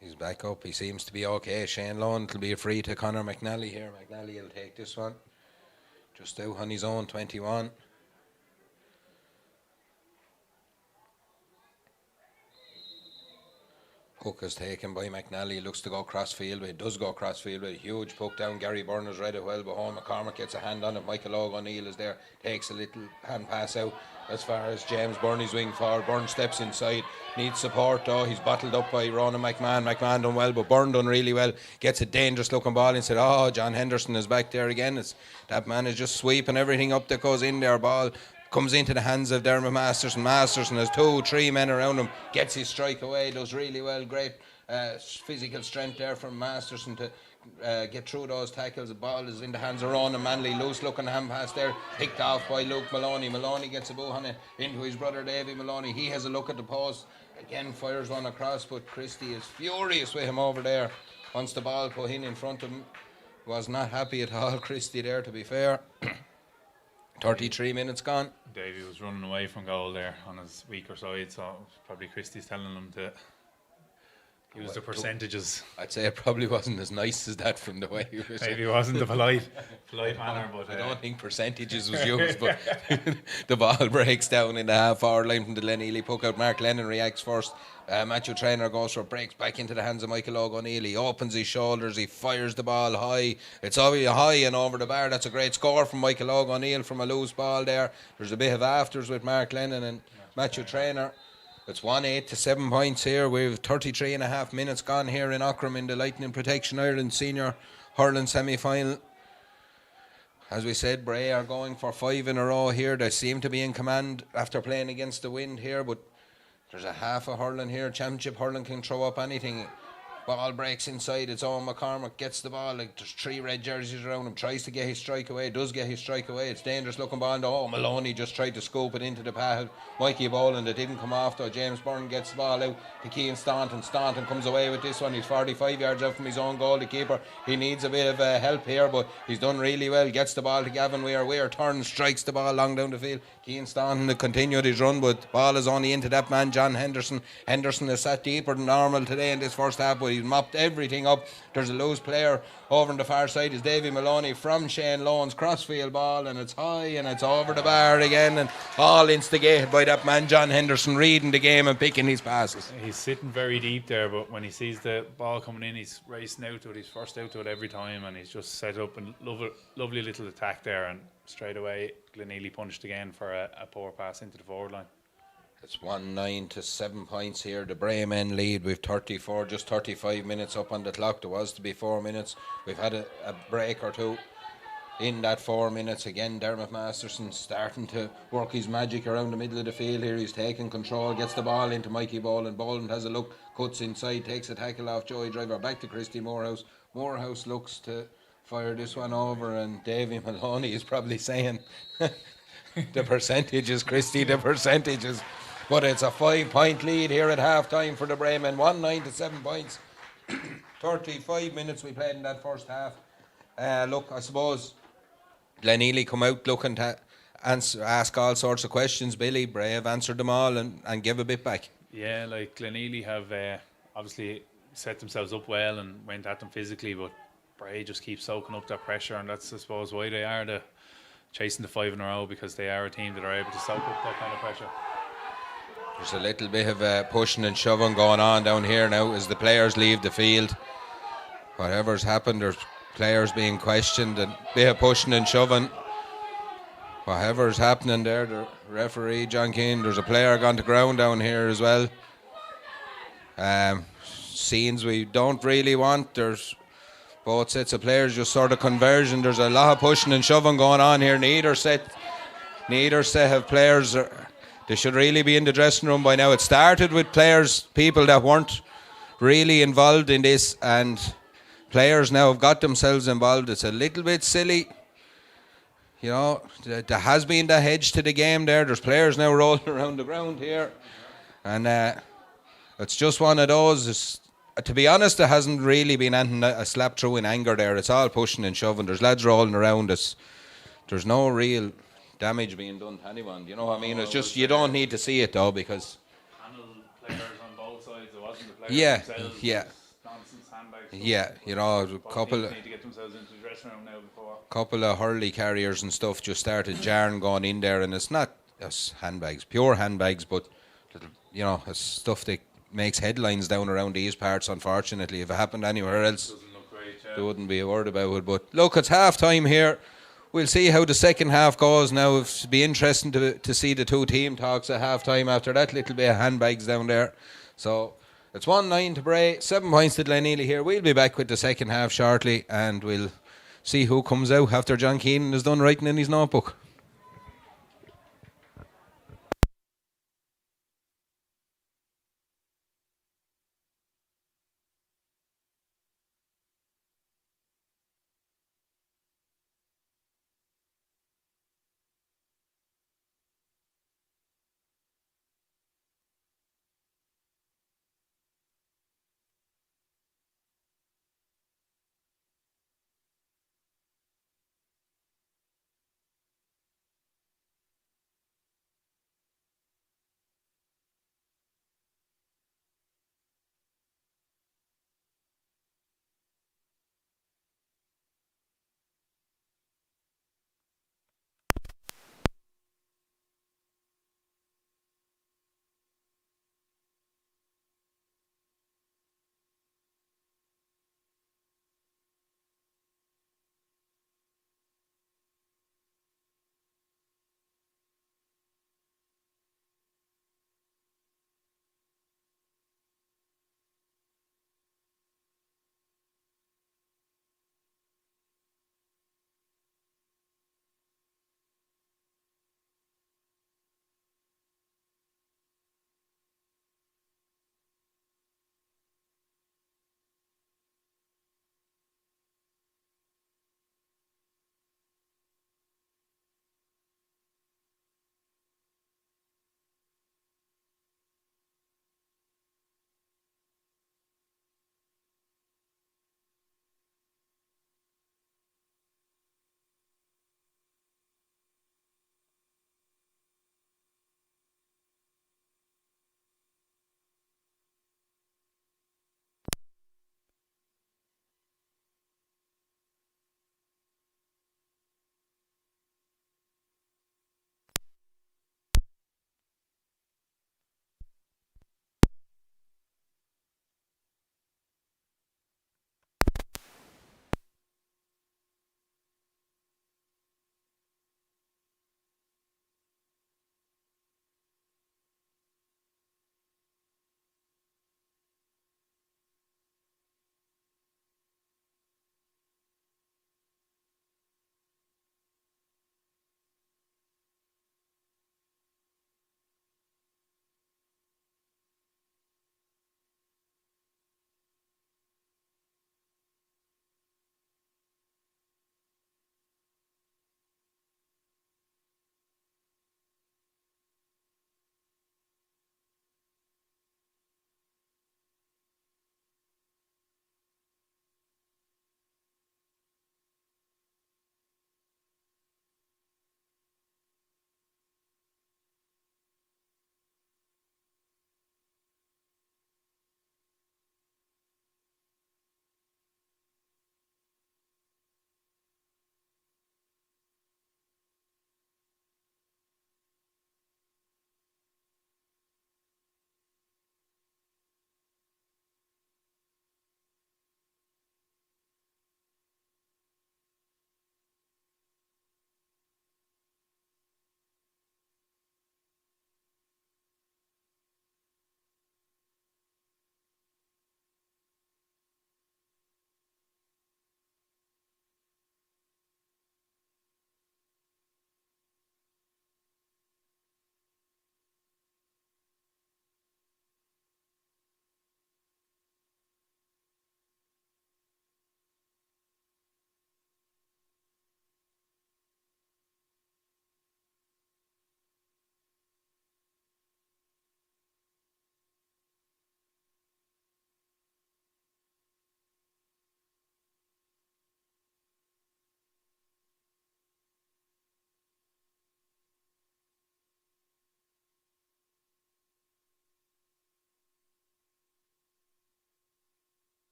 He's back up. He seems to be okay. Shane Lone will be a free to Conor McNally here. McNally will take this one. Just out on his own 21. Hook is taken by McNally. Looks to go crossfield, but it does go crossfield with a huge poke down. Gary Byrne read it well, but Home McCormick gets a hand on it. Michael O'Neill is there, takes a little hand pass out as far as James Burney's wing forward. Byrne steps inside, needs support though. He's bottled up by Ronan McMahon. McMahon done well, but Byrne done really well. Gets a dangerous looking ball and said, oh, John Henderson is back there again. That man is just sweeping everything up that goes in there. Ball comes into the hands of Dermot Masterson. Masterson has 2-3 men around him, gets his strike away, does really well. Great physical strength there from Masterson to get through those tackles. The ball is in the hands of Ronan Manley. Loose looking hand pass there, picked off by Luke Maloney. Maloney gets a boot on it into his brother Davy Maloney. He has a look at the post, again fires one across, but Christie is furious with him over there. Wants the ball put in front of him. Was not happy at all, Christie there, to be fair. 33 minutes gone. Davey was running away from goal there on his weaker side, so probably Christie's telling him to use the percentages. I'd say it probably wasn't as nice as that from the way he was. Maybe it wasn't the polite manner, but I don't think percentages was used, but the ball breaks down in the half-hour line from the Glenealy puck out. Mark Lennon reacts first. Matthew Traynor goes for breaks back into the hands of Michael O'Neill. He opens his shoulders, he fires the ball high. It's obviously high and over the bar. That's a great score from Michael O'Neill from a loose ball there. There's a bit of afters with Mark Lennon and Matthew Traynor. It's 1-8 to 7 points here. We've 33 and a half minutes gone here in Aughrim in the Lightning Protection Ireland Senior Hurling semi-final. As we said, Bray are going for 5 in a row here. They seem to be in command after playing against the wind here, but there's a half of hurling here. Championship hurling can throw up anything. Ball breaks inside. It's Owen McCormick. Gets the ball. Like there's 3 red jerseys around him. Tries to get his strike away. Does get his strike away. It's dangerous looking ball. Oh, Maloney just tried to scoop it into the path. Mikey Boland. It didn't come off though. James Byrne gets the ball out to Keane Staunton. Staunton comes away with this one. He's 45 yards out from his own goal. The keeper. He needs a bit of help here, but he's done really well. Gets the ball to Gavin Weir. Weir turns, strikes the ball long down the field. Keane Staunton continued his run, but the ball is only into that man, John Henderson. Henderson is sat deeper than normal today in this first half, but he's mopped everything up. There's a loose player over on the far side. Is Davy Maloney from Shane Lown's crossfield ball, and it's high and it's over the bar again, and all instigated by that man, John Henderson, reading the game and picking his passes. He's sitting very deep there, but when he sees the ball coming in, he's racing out to it. He's first out to it every time, and he's just set up a lovely little attack there, and straight away Glenealy punished again for a poor pass into the forward line. It's 1-9 to 7 points here. The Bray men lead with 34, just 35 minutes up on the clock. There was to be 4 minutes. We've had a break or two in that 4 minutes. Again, Dermot Masterson starting to work his magic around the middle of the field here. He's taking control, gets the ball into Mikey Boland. Boland has a look, cuts inside, takes a tackle off Joey Driver. Back to Christy Morehouse. Morehouse looks to fire this one over, and Davy Maloney is probably saying the percentages, Christy, the percentages. But it's a 5-point lead here at half time for the Bremen. 1-9 to 7 points. 35 minutes we played in that first half. Look, I suppose Glenealy come out looking to ask all sorts of questions. Billy, Bray have answered them all and give a bit back. Yeah, like Glenealy have obviously set themselves up well and went at them physically, but Bray just keeps soaking up that pressure, and that's, I suppose, why they are chasing the 5 in a row, because they are a team that are able to soak up that kind of pressure. There's a little bit of pushing and shoving going on down here now as the players leave the field. Whatever's happened, there's players being questioned and a bit of pushing and shoving. Whatever's happening there, the referee, John Keane, there's a player gone to ground down here as well. Scenes we don't really want. There's both sets of players just sort of conversion. There's a lot of pushing and shoving going on here. Neither set have players. They should really be in the dressing room by now. It started with people that weren't really involved in this, and players now have got themselves involved. It's a little bit silly. You know, there has been the hedge to the game there. There's players now rolling around the ground here. And it's just one of those. To be honest, there hasn't really been anything a slap through in anger there. It's all pushing and shoving. There's lads rolling around us. There's no real damage being done to anyone. You know what I mean? It's just, you don't need to see it though, because panel players on both sides. It wasn't the players themselves. Yeah. Nonsense handbags. Yeah, you know, a couple need to get themselves into the dressing room now before. Couple of hurley carriers and stuff just started jarring going in there, and it's not just handbags, pure handbags, but you know, it's stuff that makes headlines down around these parts. Unfortunately, if it happened anywhere else, Doesn't look great, there wouldn't be a word about it. But look, it's half time here. We'll see how the second half goes now. It'll be interesting to see the two team talks at half time after that little bit of handbags down there. So it's 1-9 to Bray, 7 points to Glenealy here. We'll be back with the second half shortly, and we'll see who comes out after John Keenan is done writing in his notebook.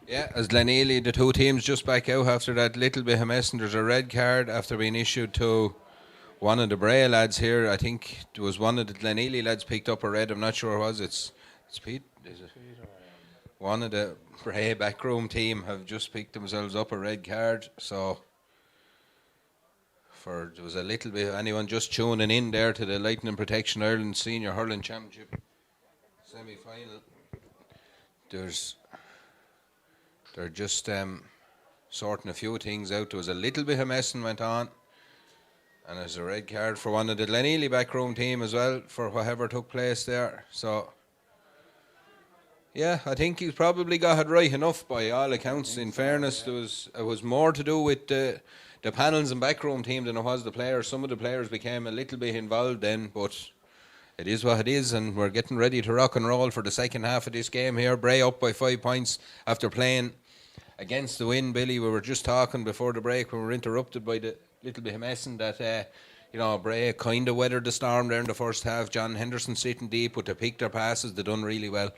Yeah, as Glenealy, the two teams just back out after that little bit of mess, and there's a red card after being issued to one of the Bray lads here. I think there was one of the Glenealy lads picked up a red. I'm not sure who it was. It's Pete. Is it? One of the Bray backroom team have just picked themselves up a red card. So there was a little bit of anyone just tuning in there to the Lightning Protection Ireland Senior Hurling Championship semi-final. They're just sorting a few things out. There was a little bit of messing went on, and there's a red card for one of the Glenealy backroom team as well for whatever took place there. So yeah, I think he's probably got it right enough by all accounts. In fairness, it was more to do with the panels and backroom team than it was the players. Some of the players became a little bit involved then, but it is what it is, and we're getting ready to rock and roll for the second half of this game here. Bray up by 5 points after playing against the wind. Billy, we were just talking before the break when we were interrupted by the little bit of messing that Bray kind of weathered the storm there in the first half. John Henderson sitting deep, but they picked their passes. They done really well.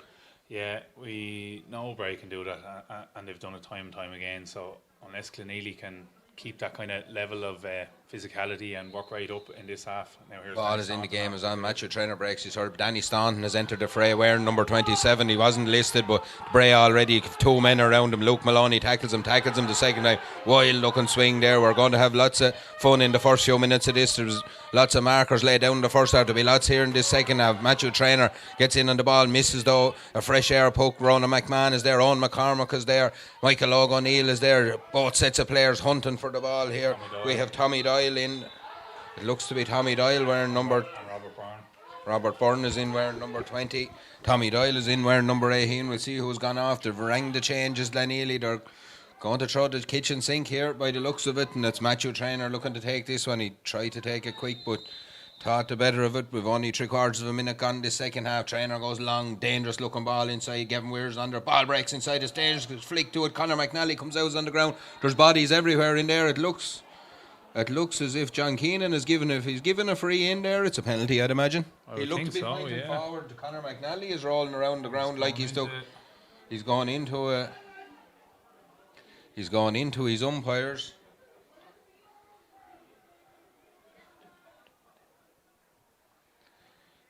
Yeah, we know Bray can do that, and they've done it time and time again. So unless Glenealy can keep that kind of level of physicality and work right up in this half. Now here's ball is in the game as on. Matthew trainer breaks. He's heard Danny Staunton has entered the fray wearing number 27. He wasn't listed, but Bray already, two men around him. Luke Maloney tackles him the second time. Wild looking swing there. We're going to have lots of fun in the first few minutes of this. There's lots of markers laid down in the first half. There'll be lots here in this second half. Matthew trainer gets in on the ball, misses though. A fresh air poke. Ronan McMahon is there. Owen McCormick is there. Michael O'Neil is there. Both sets of players hunting for the ball here. We have Tommy Doyle in. It looks to be Tommy Doyle wearing number. Robert Byrne is in wearing number 20. Tommy Doyle is in wearing number 18. We'll see who's gone off. They've rang the changes. Glenealy, they're going to throw the kitchen sink here by the looks of it, and it's Matthew Trainer looking to take this one. He tried to take it quick, but thought the better of it. We've only 3/4 of a minute gone this second half. Trainer goes long, dangerous looking ball inside. Gavin Weir's under. Ball breaks inside. It's dangerous. Flick to it. Conor McNally comes out on the ground. There's bodies everywhere in there. It looks as if John Keenan is given. If he's given a free in there, it's a penalty, I'd imagine. He looked to be pointing forward. Conor McNally is rolling around the ground like he's going into his umpires.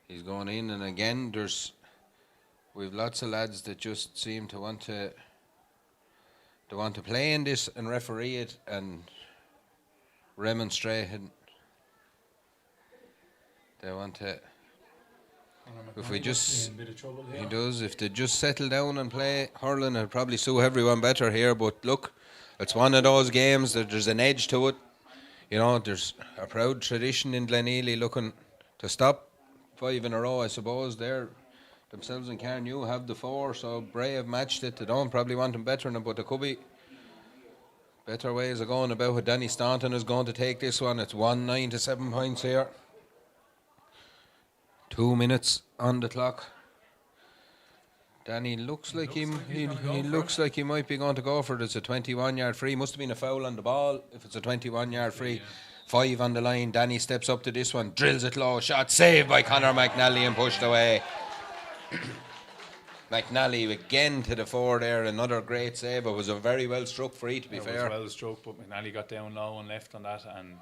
He's going in, and again we've lots of lads that just seem to want to play in this and referee it and remonstrate. And they want to. If we just, he does. If they just settle down and play hurling, it'll probably suit everyone better here. But look, it's one of those games that there's an edge to it. You know, there's a proud tradition in Glenealy looking to stop 5 in a row. I suppose they're themselves and Carnew have the 4, so Bray have matched it. They don't probably want them better than them, but there could be better ways of going about it. Danny Staunton is going to take this one. It's 1-9 to 7 points here. 2 minutes on the clock. Danny looks like he might be going to go for it. It's a 21-yard free. Must have been a foul on the ball if it's a 21-yard free. 5 on the line. Danny steps up to this one, drills it low. Shot saved by Conor McNally and pushed away. McNally again to the 4 there. Another great save. It was a very well struck free, to be fair. It was well struck, but McNally got down low and left on that and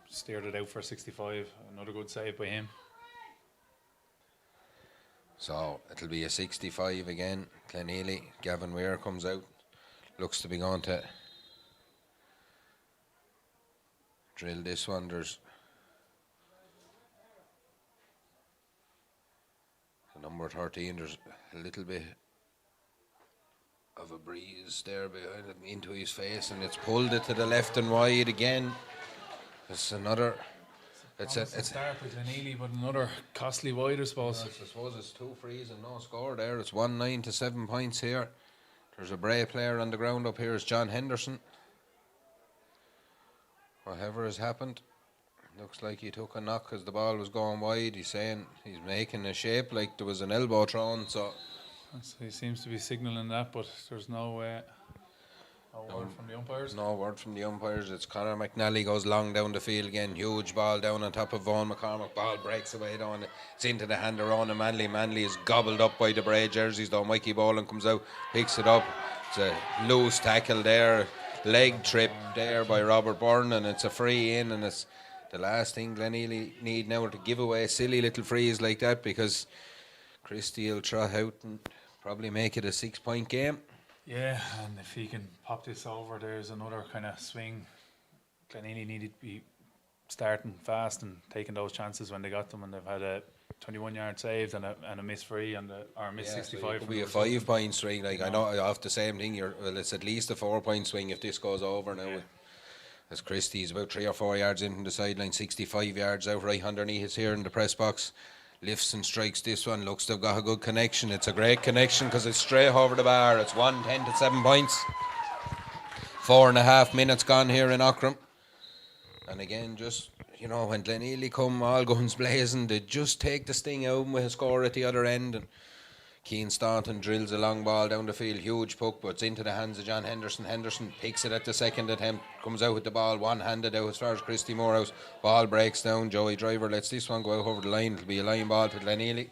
steered it out for 65. Another good save by him. So it'll be a 65 again. Glenealy. Gavin Weir comes out. Looks to be going to drill this one. There's the number 13. There's a little bit of a breeze there behind him into his face, and it's pulled it to the left and wide again. It's another. It's a start with Glenealy, but another costly wide, I suppose. I suppose it's 2 frees and no score there. It's 1-9 to 7 points here. There's a Bray player on the ground up here. Is John Henderson. Whatever has happened, looks like he took a knock as the ball was going wide. He's saying he's making a shape like there was an elbow thrown. So he seems to be signalling that, but there's no way. No word from the umpires. No word from the umpires. It's Conor McNally goes long down the field again. Huge ball down on top of Vaughan McCormack. Ball breaks away down. It's into the hand of Ronan Manley. Manley is gobbled up by the Bray jerseys though. Mikey Boland comes out, picks it up. It's a loose tackle there. Leg trip there by Robert Byrne, and it's a free in, and it's the last thing Glenealy need now to give away silly little frees like that, because Christie will trot out and probably make it a 6-point game. Yeah, and if he can pop this over, there's another kind of swing. Glenealy needed to be starting fast and taking those chances when they got them, and they've had a 21-yard saved and a miss free or miss 65. So it could be a 5-point swing. Like, I know off the same thing. It's at least a 4-point swing if this goes over now. Yeah. As Christie's about 3 or 4 yards in from the sideline, 65 yards out right underneath us here in the press box. Lifts and strikes this one. Looks to have got a good connection. It's a great connection because it's straight over the bar. It's 1-10 to 7 points. 4.5 minutes gone here in Aughrim. And again, just, when Glenealy come all guns blazing, they just take the sting out with a score at the other end. And Keane Staunton drills a long ball down the field. Huge puck, but it's into the hands of John Henderson. Henderson picks it at the second attempt. Comes out with the ball, one-handed out as far as Christy Morehouse. Ball breaks down. Joey Driver lets this one go out over the line. It'll be a line ball to Glenealy.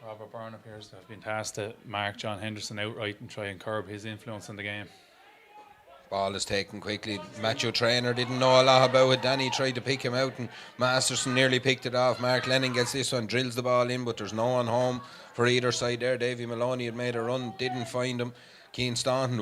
Robert Byrne appears to have been tasked to mark John Henderson outright and try and curb his influence in the game. Ball is taken quickly. Matthew Traynor didn't know a lot about it. Danny tried to pick him out and Masterson nearly picked it off. Mark Lennon gets this one, drills the ball in, but there's no one home for either side there. Davy Maloney had made a run, didn't find him. Keane Staunton,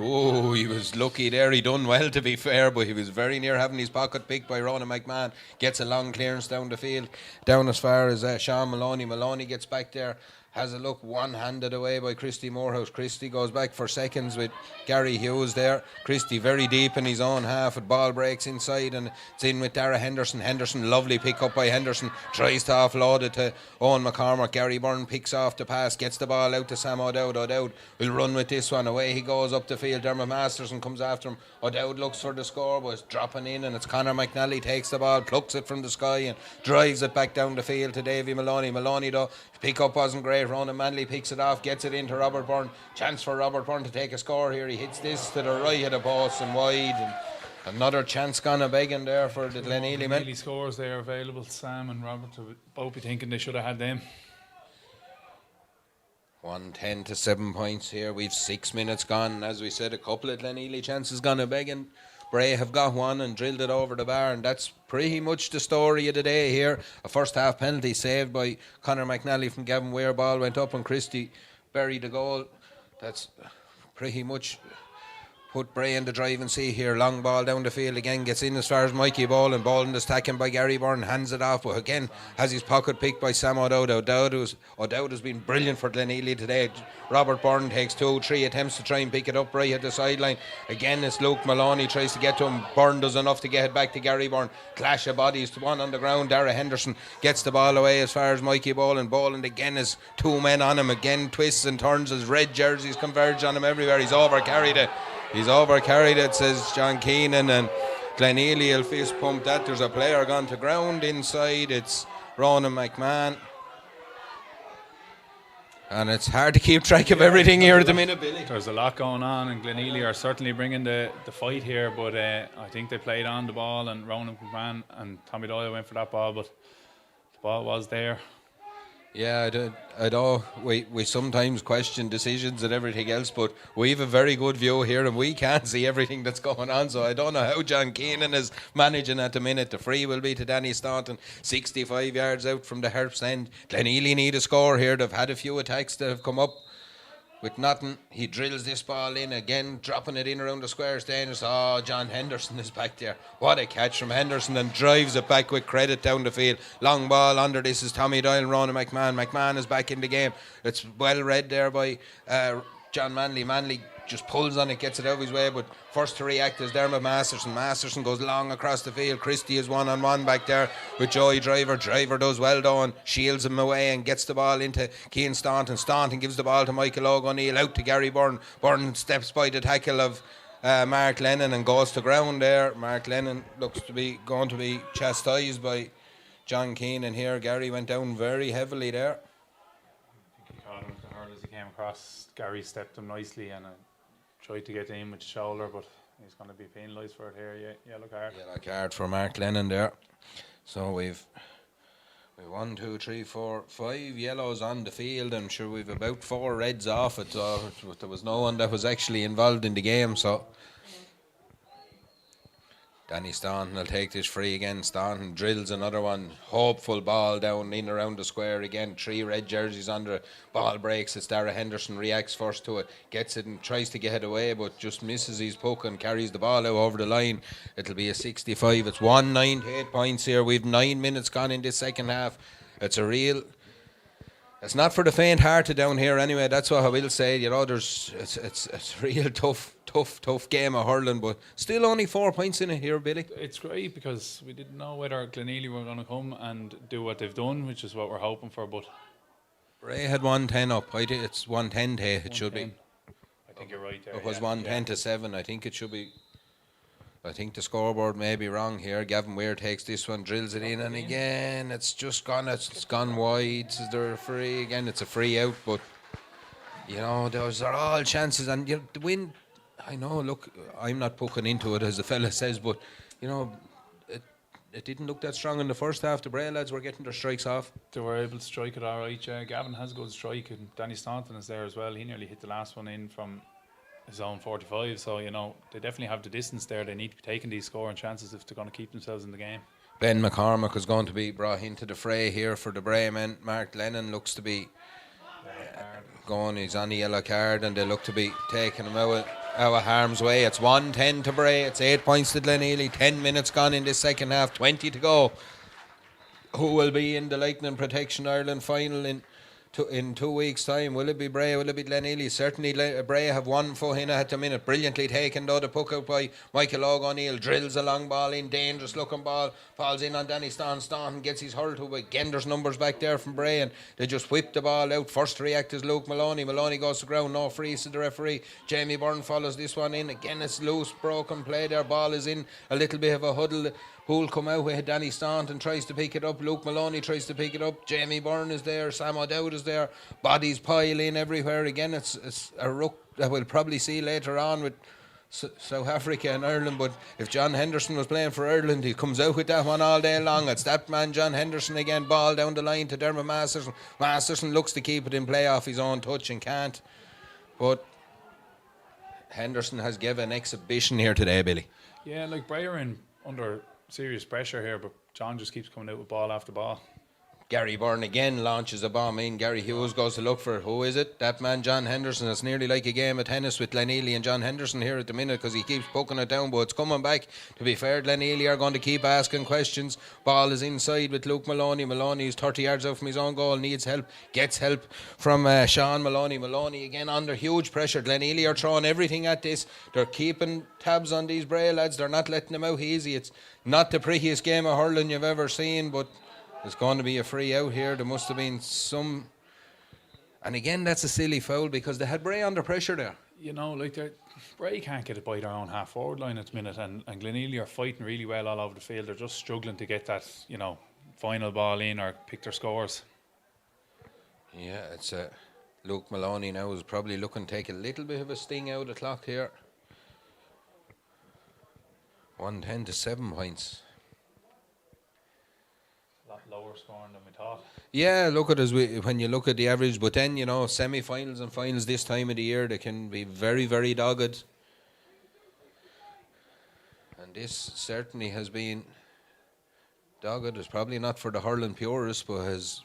he was lucky there. He done well, to be fair, but he was very near having his pocket picked by Ronan McMahon. Gets a long clearance down the field, down as far as Sean Maloney. Maloney gets back there, has a look, one-handed away by Christy Morehouse. Christy goes back for seconds with Gary Hughes there. Christy very deep in his own half. The ball breaks inside and it's in with Dara Henderson. Henderson, lovely pick up by Henderson. Tries to offload it to Owen McCormack. Gary Byrne picks off the pass, gets the ball out to Sam O'Dowd. O'Dowd will run with this one. Away he goes up the field. Dermot Masterson comes after him. O'Dowd looks for the score, but it's dropping in, and it's Conor McNally takes the ball, plucks it from the sky and drives it back down the field to Davy Maloney. Maloney, though, pick up wasn't great. Ronan Manley picks it off, gets it into Robert Byrne. Chance for Robert Byrne to take a score here. He hits this to the right of the post and wide. And another chance gone a begging there for the Glenealy men. Glenealy scores there available. Sam and Robert both be thinking they should have had them. 1-10 to 7 points here. We've 6 minutes gone. As we said, a couple of Glenealy chances gone a begging. Bray have got one and drilled it over the bar, and that's pretty much the story of the day here. A first half penalty saved by Conor McNally from Gavin Weir. Ball went up and Christie buried the goal. That's pretty much put Bray in the driving seat here. Long ball down the field again, gets in as far as Mikey Boland. Boland is taken by Gary Byrne, hands it off, but again has his pocket picked by Sam O'Dowd. O'Dowd has been brilliant for Glenealy today. Robert Byrne takes 2-3 attempts to try and pick it up right at the sideline. Again it's Luke Maloney tries to get to him. Byrne does enough to get it back to Gary Byrne. Clash of bodies, one on the ground. Dara Henderson gets the ball away as far as Mikey Boland. Boland again is 2 men on him, again twists and turns as red jerseys converge on him everywhere. He's overcarried it, says John Keenan, and Glenealy will fist pump that. There's a player gone to ground inside. It's Ronan McMahon. And it's hard to keep track of everything here at the minute, Billy. There's a lot going on, and Glenealy are certainly bringing the fight here, but I think they played on the ball, and Ronan McMahon and Tommy Doyle went for that ball, but the ball was there. Yeah, I know we sometimes question decisions and everything else, but we have a very good view here and we can't see everything that's going on, so I don't know how John Keenan is managing at the minute. The free will be to Danny Staunton, 65 yards out from the Herps end. Glenealy need a score here. They've had a few attacks that have come up with nothing. He drills this ball in again, dropping it in around the square. Dangerous. John Henderson is back there. What a catch from Henderson, and drives it back with credit down the field. Long ball under this is Tommy Doyle and Ronan McMahon. McMahon is back in the game. It's well read there by John Manley. Manley just pulls on it, gets it out of his way, but first to react is Dermot Masterson. Masterson goes long across the field. Christie is one-on-one back there with Joey Driver. Driver does well though and shields him away and gets the ball into Keane Staunton. Staunton gives the ball to Michael O'Neil, out to Gary Byrne. Byrne steps by the tackle of Mark Lennon and goes to ground there. Mark Lennon looks to be going to be chastised by John Keenan here. Gary went down very heavily there. I think he caught him with the hurl as he came across. Gary stepped him nicely and tried to get in with the shoulder, but he's going to be penalised for it here. Yellow card. Yellow card for Mark Lennon there. So we've 1, 2, 3, 4, 5 yellows on the field. I'm sure we've about 4 reds off it. So there was no one that was actually involved in the game. So Danny Staunton will take this free again. Staunton drills another one. Hopeful ball down in around the square again. 3 red jerseys under it. Ball breaks. It's Dara Henderson reacts first to it. Gets it and tries to get it away, but just misses his puck and carries the ball out over the line. It'll be a 65. It's 198 points here. We've 9 minutes gone in this second half. It's not for the faint-hearted down here anyway. That's what I will say. You know, it's a real tough game of hurling, but still only 4 points in it here, Billy. It's great because we didn't know whether Glenealy were going to come and do what they've done, which is what we're hoping for. But Bray had 110 up. I think it's 110 to it should be. I think you're right there. It was 110 to 7. I think it should be. I think the scoreboard may be wrong here. Gavin Weir takes this one, drills it in, and again it's just gone. It's gone wide. Is there a free again? It's a free out, but you know those are all chances, and you know, the win. I know. Look, I'm not poking into it as the fella says, but you know, it didn't look that strong in the first half. The Bray lads were getting their strikes off. They were able to strike it all right. Gavin has a good strike, and Danny Staunton is there as well. He nearly hit the last one in from his own 45, so you know they definitely have the distance there. They need to be taking these scoring chances if they're going to keep themselves in the game. Ben McCormick is going to be brought into the fray here for the Bray men. Mark Lennon looks to be going. He's on the yellow card, and they look to be taking him out of harm's way. It's 110 to Bray. It's 8 points to Glenealy. 10 minutes gone in this second half. 20 to go. Who will be in the Lightning Protection Ireland final in 2 weeks' time? Will it be Bray? Will it be Glenealy? Certainly Bray have 1 foot in at the minute. Brilliantly taken though. The puck out by Michael O'Neill. Drills a long ball in. Dangerous looking ball. Falls in on Danny Staunton. Gets his hurl to it. Again, there's numbers back there from Bray, and they just whip the ball out. First to react is Luke Maloney. Maloney goes to ground. No free to the referee. Jamie Byrne follows this one in. Again, it's loose, broken play there. Ball is in. A little bit of a huddle. Who'll come out with Danny Staunton tries to pick it up. Luke Maloney tries to pick it up. Jamie Byrne is there. Sam O'Dowd is there. Bodies pile in everywhere. Again, it's a ruck that we'll probably see later on with South Africa and Ireland. But if John Henderson was playing for Ireland, he comes out with that one all day long. It's that man, John Henderson, again. Ball down the line to Dermot Masterson. Masterson looks to keep it in play off his own touch and can't. But Henderson has given an exhibition here today, Billy. Yeah, like Bray are in under serious pressure here, but John just keeps coming out with ball after ball. Gary Byrne again launches a bomb in. Gary Hughes goes to look for it. Who is it? That man, John Henderson. It's nearly like a game of tennis with Glenealy and John Henderson here at the minute because he keeps poking it down, but it's coming back. To be fair, Glenealy are going to keep asking questions. Ball is inside with Luke Maloney. Maloney is 30 yards out from his own goal, needs help, gets help from Sean Maloney. Maloney again under huge pressure. Glenealy are throwing everything at this. They're keeping tabs on these Bray lads. They're not letting them out easy. It's not the prettiest game of hurling you've ever seen, but there's going to be a free out here. There must have been some. And again, that's a silly foul because they had Bray under pressure there. You know, like Bray can't get it by their own half forward line at the minute, and Glenealy are fighting really well all over the field. They're just struggling to get that, you know, final ball in or pick their scores. Yeah, it's Luke Maloney now is probably looking to take a little bit of a sting out of the clock here. 110 to 7 points. Lower scoring than we thought. Yeah, look at when you look at the average, but then you know semi-finals and finals this time of the year they can be very, very dogged, and this certainly has been dogged. It's probably not for the hurling purists, but has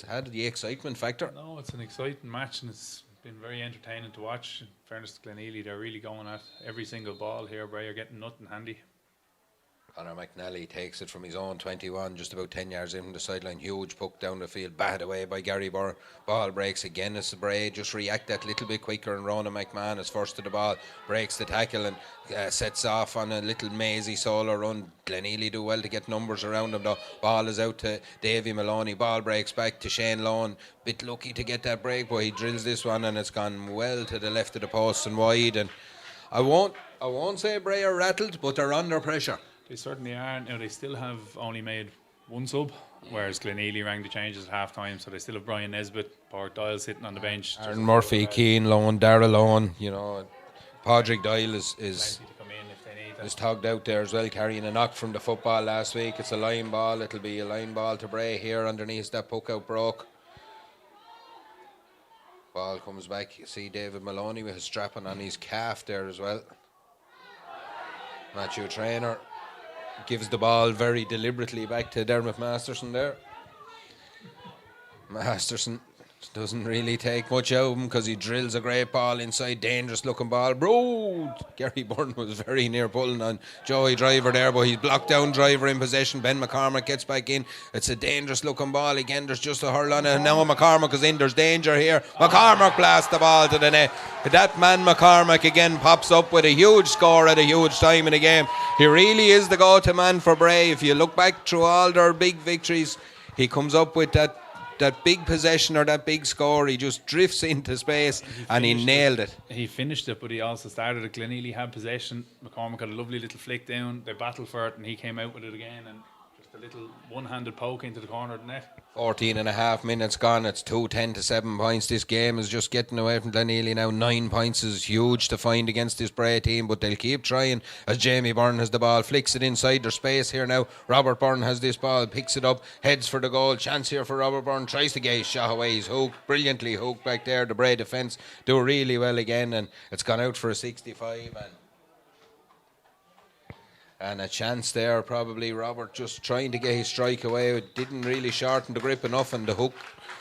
had the excitement factor. No, it's an exciting match and it's been very entertaining to watch. In fairness to Glenealy, they're really going at every single ball here. Bray are getting nothing handy. Conor McNally takes it from his own 21, just about 10 yards in from the sideline. Huge puck down the field, batted away by Gary Byrne. Ball breaks again. It's Bray just react that little bit quicker, and Ronan McMahon is first to the ball, breaks the tackle and sets off on a little mazy solo run. Glenealy do well to get numbers around him though. Ball is out to Davy Maloney. Ball breaks back to Shane Lone. Bit lucky to get that break, but he drills this one and it's gone well to the left of the post and wide. And I won't say Bray are rattled, but they're under pressure. They certainly are. Now they still have only made one sub, whereas Glenealy rang the changes at half time, so they still have Brian Nesbitt, Bart Doyle sitting on the bench. Aaron Murphy, Keenan Lone, Darrell Lone, you know. Padraig Doyle is plenty to come in if they need that. is togged out there as well, carrying a knock from the football last week. It's a line ball. It'll be a line ball to Bray here underneath. That puck out broke. Ball comes back. You see David Maloney with his strapping on his calf there as well. Matthew Traynor gives the ball very deliberately back to Dermot Masterson there. Masterson doesn't really take much out of him because he drills a great ball inside, dangerous looking ball. Bro, Gary Byrne was very near pulling on Joey Driver there, but he's blocked down. Driver in possession. Ben McCormack gets back in. It's a dangerous looking ball again. There's just a hurl on it, and now McCormack is in. There's danger here. McCormack blasts the ball to the net. That man McCormack again pops up with a huge score at a huge time in the game. He really is the go-to man for Bray. If you look back through all their big victories, he comes up with that big possession or that big score. He just drifts into space and he nailed it. He finished it, but he also started it. Glenealy had possession. McCormack had a lovely little flick down. They battled for it and he came out with it again, and just a little one-handed poke into the corner of the net. 14 and a half minutes gone. It's 2-10 to 7 points. This game is just getting away from Glenealy now. 9 points is huge to find against this Bray team, but they'll keep trying as Jamie Byrne has the ball, flicks it inside their space here now. Robert Byrne has this ball, picks it up, heads for the goal. Chance here for Robert Byrne, tries to get his shot away. He's hooked, brilliantly hooked back there. The Bray defence do really well again, and it's gone out for a 65. And a chance there, probably Robert just trying to get his strike away. It didn't really shorten the grip enough, and the hook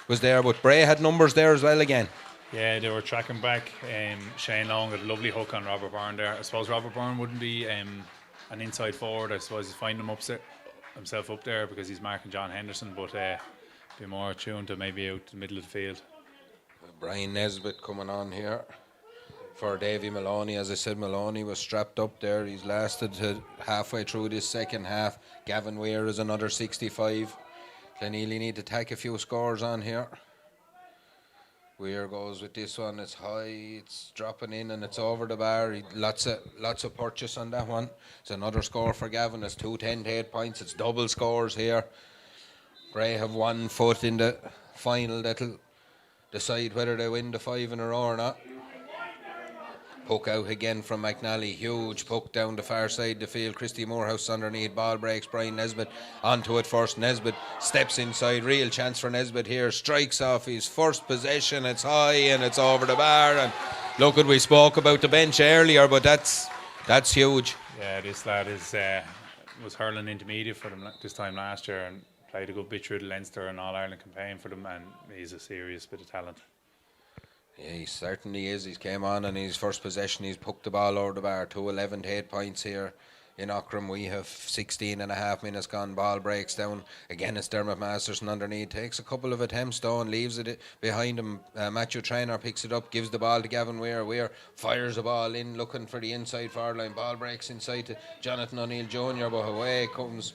was there. But Bray had numbers there as well again. Yeah, they were tracking back. Shane Long had a lovely hook on Robert Byrne there. I suppose Robert Byrne wouldn't be an inside forward. I suppose he's finding himself up there because he's marking John Henderson, but be more tuned to maybe out the middle of the field. Brian Nesbitt coming on here for Davy Maloney. As I said, Maloney was strapped up there. He's lasted to halfway through this second half. Gavin Weir is another 65. Glenealy need to tack a few scores on here. Weir goes with this one. It's high, it's dropping in, and it's over the bar. Lots of purchase on that one. It's another score for Gavin. It's 2-10 to 8 points. It's double scores here. Bray have 1 foot in the final that'll decide whether they win the 5 in a row or not. Puck out again from McNally. Huge puck down the far side of the field. Christy Morehouse underneath. Ball breaks. Brian Nesbitt onto it first. Nesbitt steps inside. Real chance for Nesbitt here. Strikes off his first possession. It's high and it's over the bar. And look, we spoke about the bench earlier, but that's huge. Yeah, this lad was hurling intermediate for them this time last year and played a good bit through the Leinster and All-Ireland campaign for them, and he's a serious bit of talent. Yeah, he certainly is. He came on and his first possession, he's poked the ball over the bar. 11 to 8 points here in Aughrim. We have 16 and a half minutes gone. Ball breaks down. Again, it's Dermot Masterson underneath. Takes a couple of attempts down, leaves it behind him. Matthew Traynor picks it up, gives the ball to Gavin Weir. Weir fires the ball in, looking for the inside forward line. Ball breaks inside to Jonathan O'Neill Jr., but away comes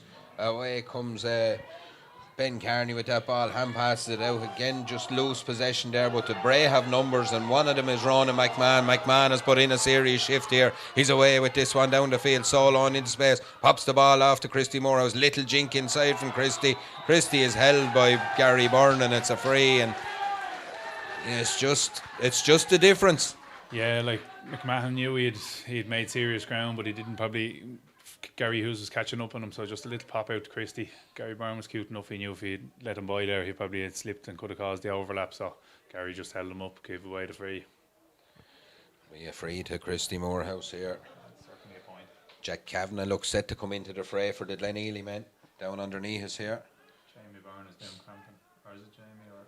Ben Kearney with that ball, hand passes it out again, just loose possession there, but the Bray have numbers and one of them is Ronan McMahon. McMahon has put in a serious shift here. He's away with this one down the field, solo on into space, pops the ball off to Christy Morehouse. Little jink inside from Christy. Christy is held by Gary Byrne and it's a free, and it's just the difference. Yeah, like McMahon knew he'd made serious ground, but he didn't probably. Gary Hughes was catching up on him, so just a little pop out to Christie. Gary Byrne was cute enough. He knew if he'd let him by there, he probably had slipped and could have caused the overlap. So Gary just held him up, gave away the free. Be a free to Christy Morehouse here. That's certainly a point. Jack Kavanagh looks set to come into the fray for the Glenealy men. Down underneath us here. Jamie Byrne is down Crampton. Or is it Jamie or?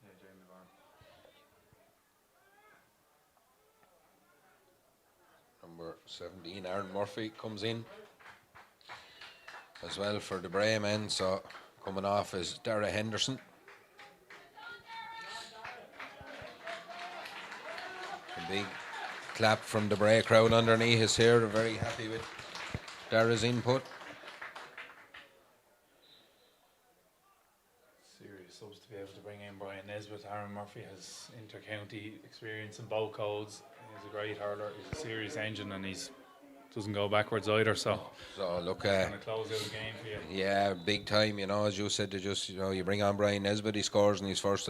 Yeah, Jamie Byrne. Number 17, Aaron Murphy comes in as well for the Bray men. So coming off is Dara Henderson. A big clap from the Bray crowd underneath us here. They're very happy with Dara's input. Serious subs to be able to bring in Brian Nesbitt. Aaron Murphy has inter-county experience in both codes. He's a great hurler. He's a serious engine, and he's doesn't go backwards either. So look, going to close out the game for you. Yeah, big time. You know, as you said, you bring on Brian Nesbitt. He scores in his first.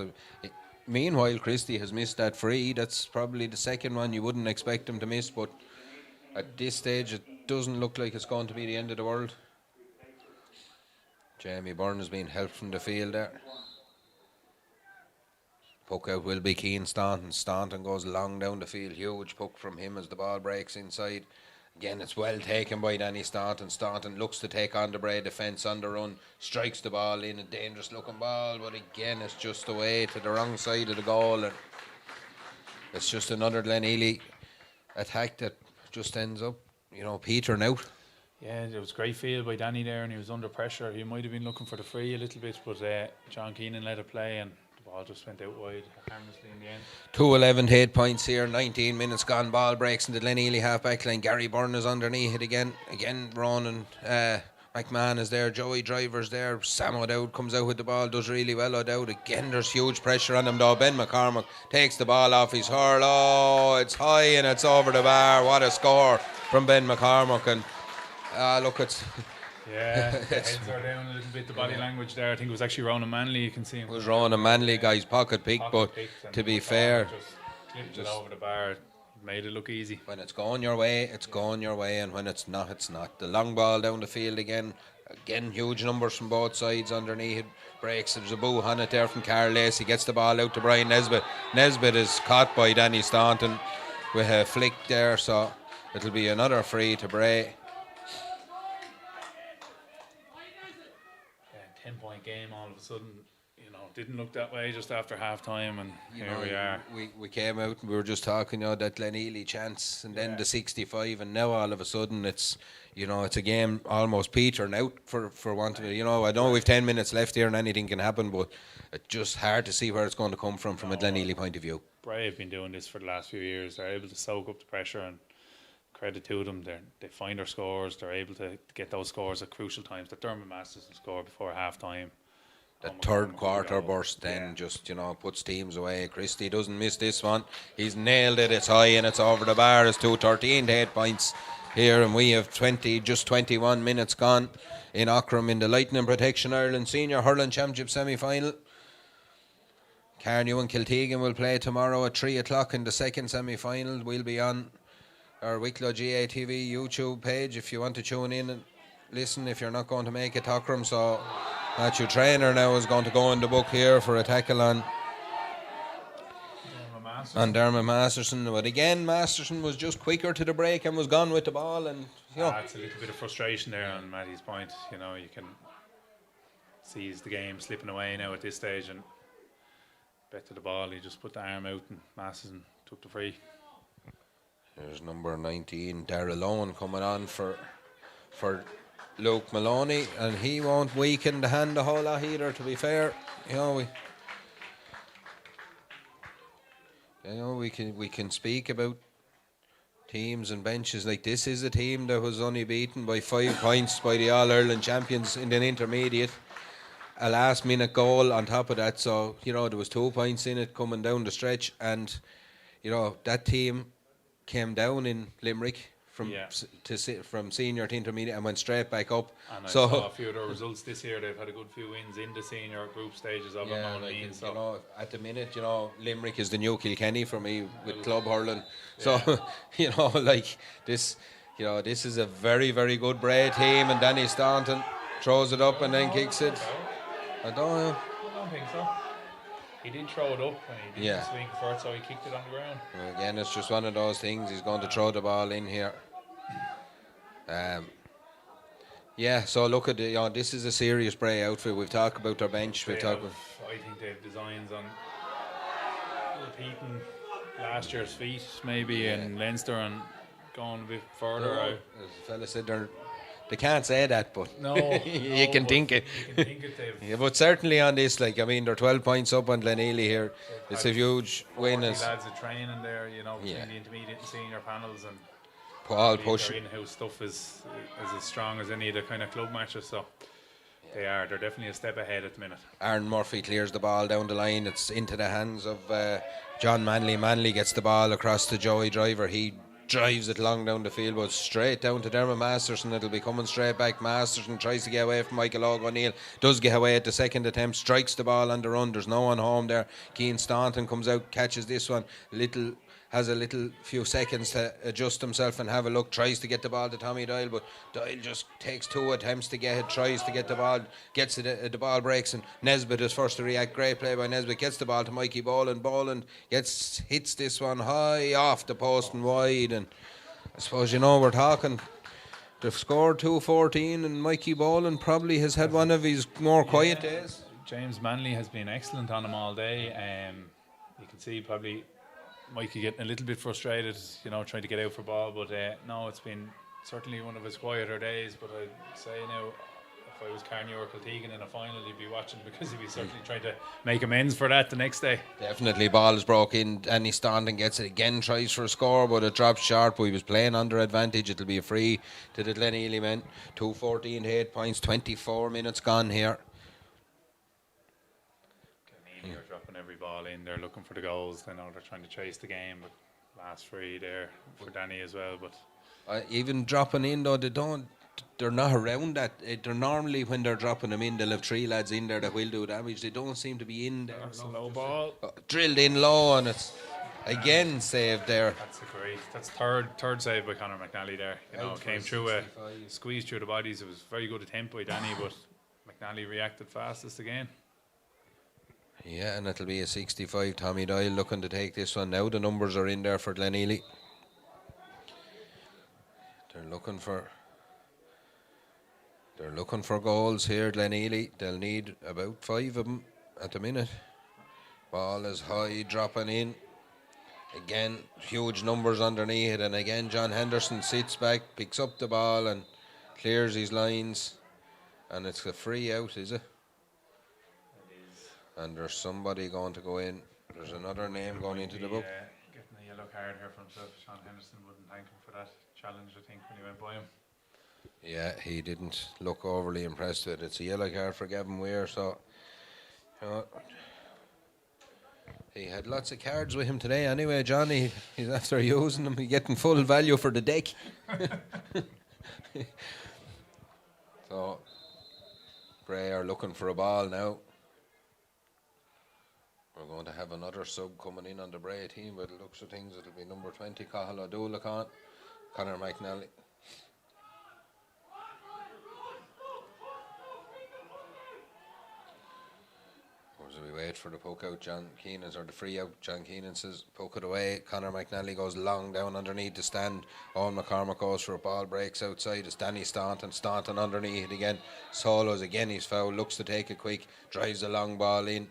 Meanwhile, Christie has missed that free. That's probably the second one you wouldn't expect him to miss, but at this stage it doesn't look like it's going to be the end of the world. Jamie Byrne has been helped from the field there. Puck out will be Keen Staunton. Staunton goes long down the field. Huge puck from him as the ball breaks inside. Again, it's well taken by Danny Staunton. Staunton looks to take on the Bray defence on the run. Strikes the ball in, a dangerous looking ball, but again it's just away to the wrong side of the goal. And it's just another Glenealy attack that just ends up, petering out. Yeah, it was a great field by Danny there, and he was under pressure. He might have been looking for the free a little bit, but John Keenan let it play, and the ball just went out wide harmlessly in the end. 2-11 to 8 points here. 19 minutes gone. Ball breaks in the Glenealy half-back line. Gary Byrne is underneath it again. Ronan McMahon is there. Joey Driver's there. Sam O'Dowd comes out with the ball. Does really well, O'Dowd. Again, there's huge pressure on him though. Ben McCormack takes the ball off his hurl. Oh, it's high and it's over the bar. What a score from Ben McCormack. And look, it's... Yeah, the heads are down a little bit. The body language there, I think it was actually Ronan Manley. You can see him. It was Ronan Manley, guy's pocket pick, but to be fair, just clipped it over the bar, made it look easy. When it's going your way, it's going your way, and when it's not, it's not. The long ball down the field again, huge numbers from both sides underneath. It breaks. There's a boo on it there from Carl Lacey. Gets the ball out to Brian Nesbitt. Nesbitt is caught by Danny Staunton with a flick there, so it'll be another free to Bray. 10-point game all of a sudden, didn't look that way just after half time, and here we are. We came out and we were just talking, that Glenealy chance, and then the 65, and now all of a sudden it's, it's a game almost petering out for want of it. I know we've 10 minutes left here and anything can happen, but it's just hard to see where it's going to come from a Glenealy point of view. Bray have been doing this for the last few years. They're able to soak up the pressure, and credit to them. They find their scores. They're able to get those scores at crucial times. The Dermot Masterson score before half time. The third quarter burst then just, puts teams away. Christie doesn't miss this one. He's nailed it. It's high and it's over the bar. It's 2-13 to 8 points here, and we have 21 minutes gone in Aughrim in the Lightning Protection Ireland Senior Hurling Championship semi-final. Carnew and Kiltegan will play tomorrow at 3 o'clock in the second semi-final. We'll be on our Wicklow GATV YouTube page if you want to tune in and listen if you're not going to make it to Aughrim. So Matthew Trainer now is going to go in the book here for a tackle on Dermot Masterson. But again, Masterson was just quicker to the break and was gone with the ball, and it's a little bit of frustration there on Matty's point. You can see the game slipping away now at this stage, and bet to the ball, he just put the arm out and Masterson took the free. There's number 19, Darrell Owen, coming on for Luke Maloney, and he won't weaken the hand a whole lot either, to be fair. We can speak about teams and benches like this. Is a team that was only beaten by 5 points by the All-Ireland champions in an intermediate. A last minute goal on top of that, so there was 2 points in it coming down the stretch, and that team came down in Limerick from senior to intermediate and went straight back up. And I saw a few of their results this year. They've had a good few wins in the senior group stages of it. At the minute, Limerick is the new Kilkenny for me with club hurling. So this is a very, very good Bray team, and Danny Staunton throws it up and then kicks it. I don't think so. He did throw it up and he didn't swing for it, so he kicked it on the ground. Well, again, it's just one of those things. He's going to throw the ball in here. So look at this is a serious Bray outfit. We've talked about their bench. I think they have designs on repeating last year's feat maybe in Leinster and going a bit further out. As the fella said, they can't say that, but you can think it. But certainly on this, they're 12 points up on Glenealy here. It's a huge win. Lads are training there, between the intermediate and senior panels, and Paul push. Their in-house stuff is as strong as any of the kind of club matches. So they're definitely a step ahead at the minute. Aaron Murphy clears the ball down the line. It's into the hands of John Manley. Manley gets the ball across to Joey Driver. He drives it long down the field, but straight down to Dermot Masterson. It'll be coming straight back. Masterson tries to get away from Michael O'Neill, does get away at the second attempt, strikes the ball on the run. There's no one home there. Keane Staunton comes out, catches this one, has a little few seconds to adjust himself and have a look, tries to get the ball to Tommy Doyle, but Doyle just takes 2 attempts to get it, tries to get the ball, gets it, the ball breaks, and Nesbitt is first to react. Great play by Nesbitt, gets the ball to Mikey Boland. Boland hits this one high off the post and wide, and I suppose, we're talking, they've scored 2-14, and Mikey Boland probably has had one of his more quiet days. James Manley has been excellent on him all day. You can see probably Mikey getting a little bit frustrated, trying to get out for ball, but no, it's been certainly one of his quieter days. But I'd say now, if I was Carney or Kiltegan in a final, you'd be watching, because he'd be certainly trying to make amends for that the next day. Definitely, ball is broke in. Danny Staunton gets it again, tries for a score, but it drops short. But he was playing under advantage. It'll be a free to the Glenealy men. 2-14 to 8 points, 24 minutes gone here. They're dropping every ball in. They're looking for the goals. They know they're trying to chase the game. But last free there for Danny as well. But even dropping in though, they're not around that. They're normally, when they're dropping them in, they'll have 3 lads in there that will do damage. They don't seem to be in there. That's a low ball. Drilled in low, and it's again saved there. That's third save by Conor McNally there. Came through squeezed through the bodies. It was very good attempt by Danny, but McNally reacted fastest again. Yeah, and it'll be a 65. Tommy Doyle looking to take this one now. The numbers are in there for Glenealy. They're looking for goals here, Glenealy. They'll need about 5 of them at the minute. Ball is high, dropping in. Again, huge numbers underneath it, and again John Henderson sits back, picks up the ball and clears his lines, and it's a free out, is it? And there's somebody going to go in. There's another name going into the book. Getting a yellow card here for himself. Sean Henderson wouldn't thank him for that challenge, I think, when he went by him. Yeah, he didn't look overly impressed with it. It's a yellow card for Gavin Weir, so he had lots of cards with him today anyway, Johnny. He's after using them. He's getting full value for the deck. So Bray are looking for a ball now. We're going to have another sub coming in on the Bray team. By the looks of things, it'll be number 20, Cathal O'Doula, Conor McNally. As we wait for the poke out, John Keenan's, or the free out, John Keenan says poke it away. Conor McNally goes long down underneath the stand. Owen McCormick goes for a ball, breaks outside. It's Danny Staunton underneath it again. Solos again, he's foul, looks to take it quick, drives the long ball in.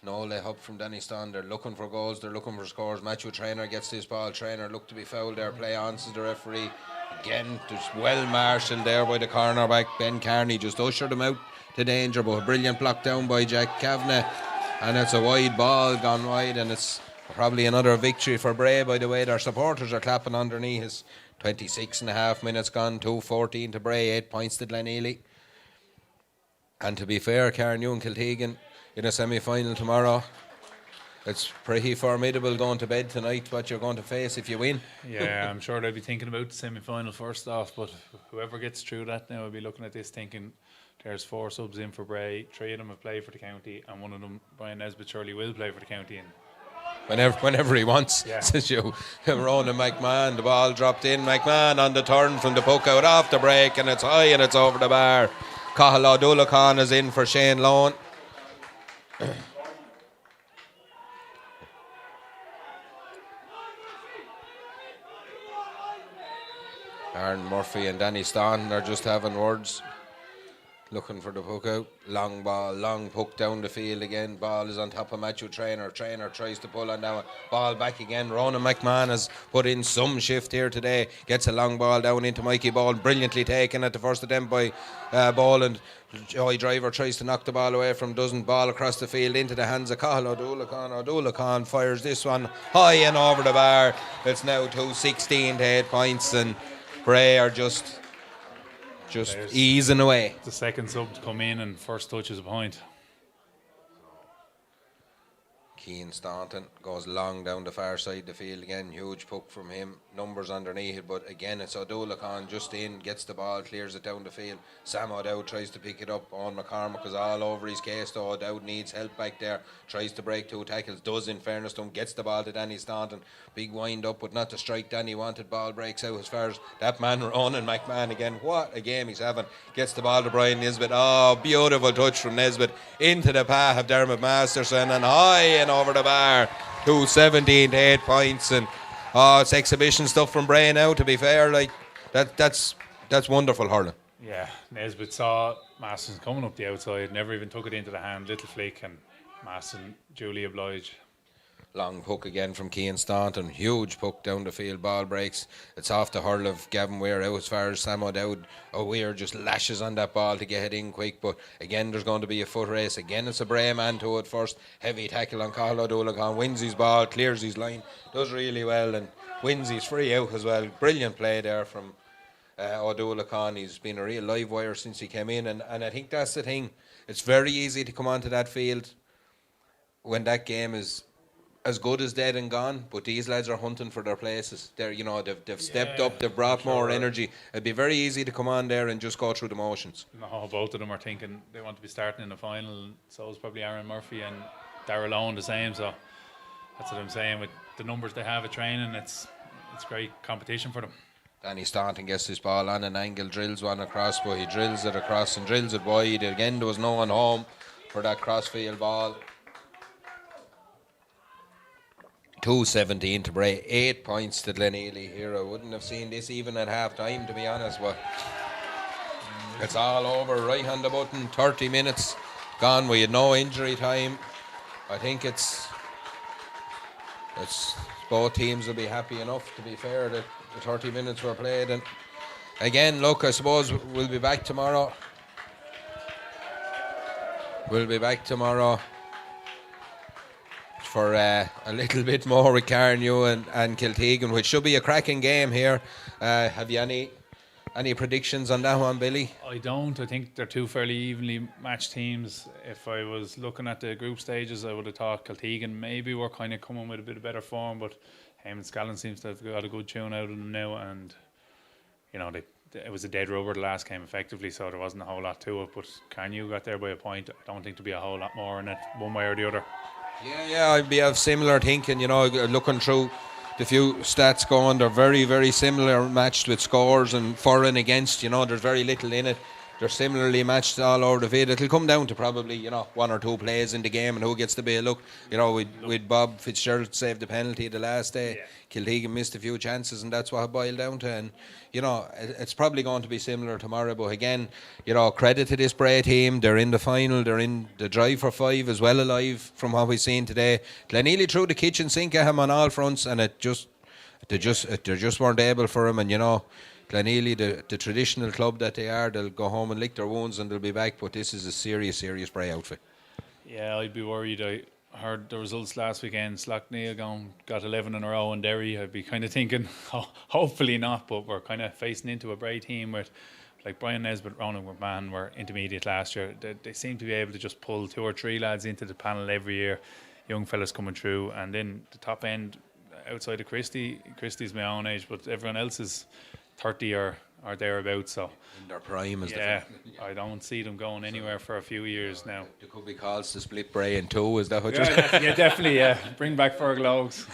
No lay up from Danny Staunton. They're looking for goals, they're looking for scores. Matthew Traynor gets this ball. Traynor looked to be fouled there. Play on, says the referee. Again, just well marshalled there by the cornerback. Ben Carney just ushered him out to danger, but a brilliant block down by Jack Kavanagh, and it's a wide ball gone wide, and it's probably another victory for Bray. By the way, their supporters are clapping underneath. It's 26.5 minutes gone, 2-14 to Bray, 8 points to Glenealy. And to be fair, Carnew and Kiltegan in a semi-final tomorrow. It's pretty formidable going to bed tonight, what you're going to face if you win. Yeah, I'm sure they'll be thinking about the semi-final first off, but whoever gets through that now will be looking at this thinking there's 4 subs in for Bray, 3 of them have played for the county, and one of them, Brian Nesbitt, surely will play for the county. And whenever he wants, says you. Ronan McMahon, the ball dropped in. McMahon on the turn from the poke out off the break, and it's high and it's over the bar. Cathal O'Doula is in for Shane Lone. Aaron Murphy and Danny Staunton are just having words, looking for the puck out. Long ball, long puck down the field again. Ball is on top of Matthew Traynor. Traynor tries to pull on down. Ball back again. Ronan McMahon has put in some shift here today. Gets a long ball down into Mikey Boland. Brilliantly taken at the first attempt by Boland. Joey Driver tries to knock the ball away from, doesn't. Ball across the field into the hands of Cathal O'Doula. O'Doula fires this one high and over the bar. It's now 2-16 to 8 points, and Bray are just easing away. The second sub to come in, and first touch is a point. Keane Staunton goes long down the far side of the field again. Huge puck from him. Numbers underneath it, but again it's O'Doulacan just in, gets the ball, clears it down the field. Sam O'Dowd tries to pick it up. Owen McCormick is all over his case. Though O'Dowd needs help back there. Tries to break 2 tackles. Does, in fairness to him. Gets the ball to Danny Staunton. Big wind up, but not to strike Danny wanted. Ball breaks out as far as that man Ronan McMahon again. What a game he's having. Gets the ball to Brian Nisbet. Oh, beautiful touch from Nisbet into the path of Dermot Masterson and high and over the bar. 2:17 to 8 points, and it's exhibition stuff from Bray now. To be fair, like that's wonderful hurling. Yeah, Nesbitt saw Masterson coming up the outside, never even took it into the hand. Little flick, and Masterson duly obliged. Long puck again from Keane Staunton. Huge puck down the field. Ball breaks. It's off the hurl of Gavin Weir out as far as Sam O'Dowd. Weir just lashes on that ball to get it in quick. But again, there's going to be a foot race. Again, it's a Bray man to it first. Heavy tackle on Cathal O'Doulacan. Wins his ball, clears his line. Does really well and wins his free out as well. Brilliant play there from O'Doulacan. He's been a real live wire since he came in. And I think that's the thing. It's very easy to come onto that field when that game is as good as dead and gone, but these lads are hunting for their places. They've stepped up, they've brought more energy. It'd be very easy to come on there and just go through the motions. No, both of them are thinking they want to be starting in the final. So is probably Aaron Murphy and Darrell Owen the same. So that's what I'm saying. With the numbers they have at training, it's great competition for them. Danny Staunton gets his ball on an angle, drills one across, but he drills it across and drills it wide. Again, there was no one home for that crossfield ball. 2:17 to Bray, 8 points to Glenealy here. I wouldn't have seen this even at half time, to be honest, but it's all over. Right on the button, 30 minutes gone. We had no injury time. I think it's both teams will be happy enough, to be fair, that the 30 minutes were played. And again, look, I suppose we'll be back tomorrow. For a little bit more with Carnew and Kiltegan, which should be a cracking game here. Have you any predictions on that one, Billy? I don't. I think they're two fairly evenly matched teams. If I was looking at the group stages, I would have thought Kiltegan maybe were kind of coming with a bit of better form, but Heyman Scallon seems to have got a good tune out of them now, and it was a dead rubber the last game effectively, so there wasn't a whole lot to it, but Carnew got there by a point. I don't think there'll be a whole lot more in it, one way or the other. Yeah, I'd be of similar thinking, looking through the few stats going, they're very, very similar matched with scores and for and against, there's very little in it. They're similarly matched all over the field. It'll come down to probably, one or two plays in the game and who gets the big look. With Bob Fitzgerald saved the penalty the last day. Yeah. Kiltegan missed a few chances and that's what it boiled down to. And, it's probably going to be similar tomorrow. But again, credit to this Bray team. They're in the final. They're in the drive for 5 as well alive from what we've seen today. Glenealy threw the kitchen sink at him on all fronts and they just weren't able for him. And, Glenealy, the traditional club that they are, they'll go home and lick their wounds and they'll be back, but this is a serious Bray outfit. Yeah, I'd be worried. I heard the results last weekend. Slaughtneil got 11 in a row in Derry. I'd be kind of thinking, hopefully not, but we're kind of facing into a Bray team with, like Brian Nesbitt, Ronan McMahon were intermediate last year. They seem to be able to just pull 2 or 3 lads into the panel every year, young fellas coming through, and then the top end outside of Christie's my own age, but everyone else is 30 or thereabouts, so in their prime is I don't see them going anywhere for a few years now. There could be calls to split Bray in 2, is that what you're saying? Yeah, definitely, bring back Fergal Oaks.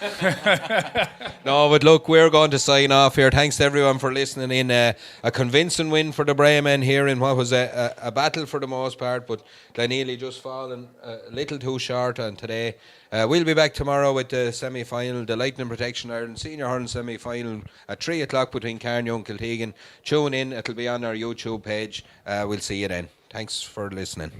No, but look, we're going to sign off here. Thanks to everyone for listening in. A convincing win for the Bray men here in what was a battle for the most part, but Glenealy just fallen a little too short on today. We'll be back tomorrow with the semi-final, the Lightning Protection Ireland Senior Hurling semi-final at 3 o'clock between Carnew and Kiltegan. Tune in, it'll be on our YouTube page. We'll see you then. Thanks for listening.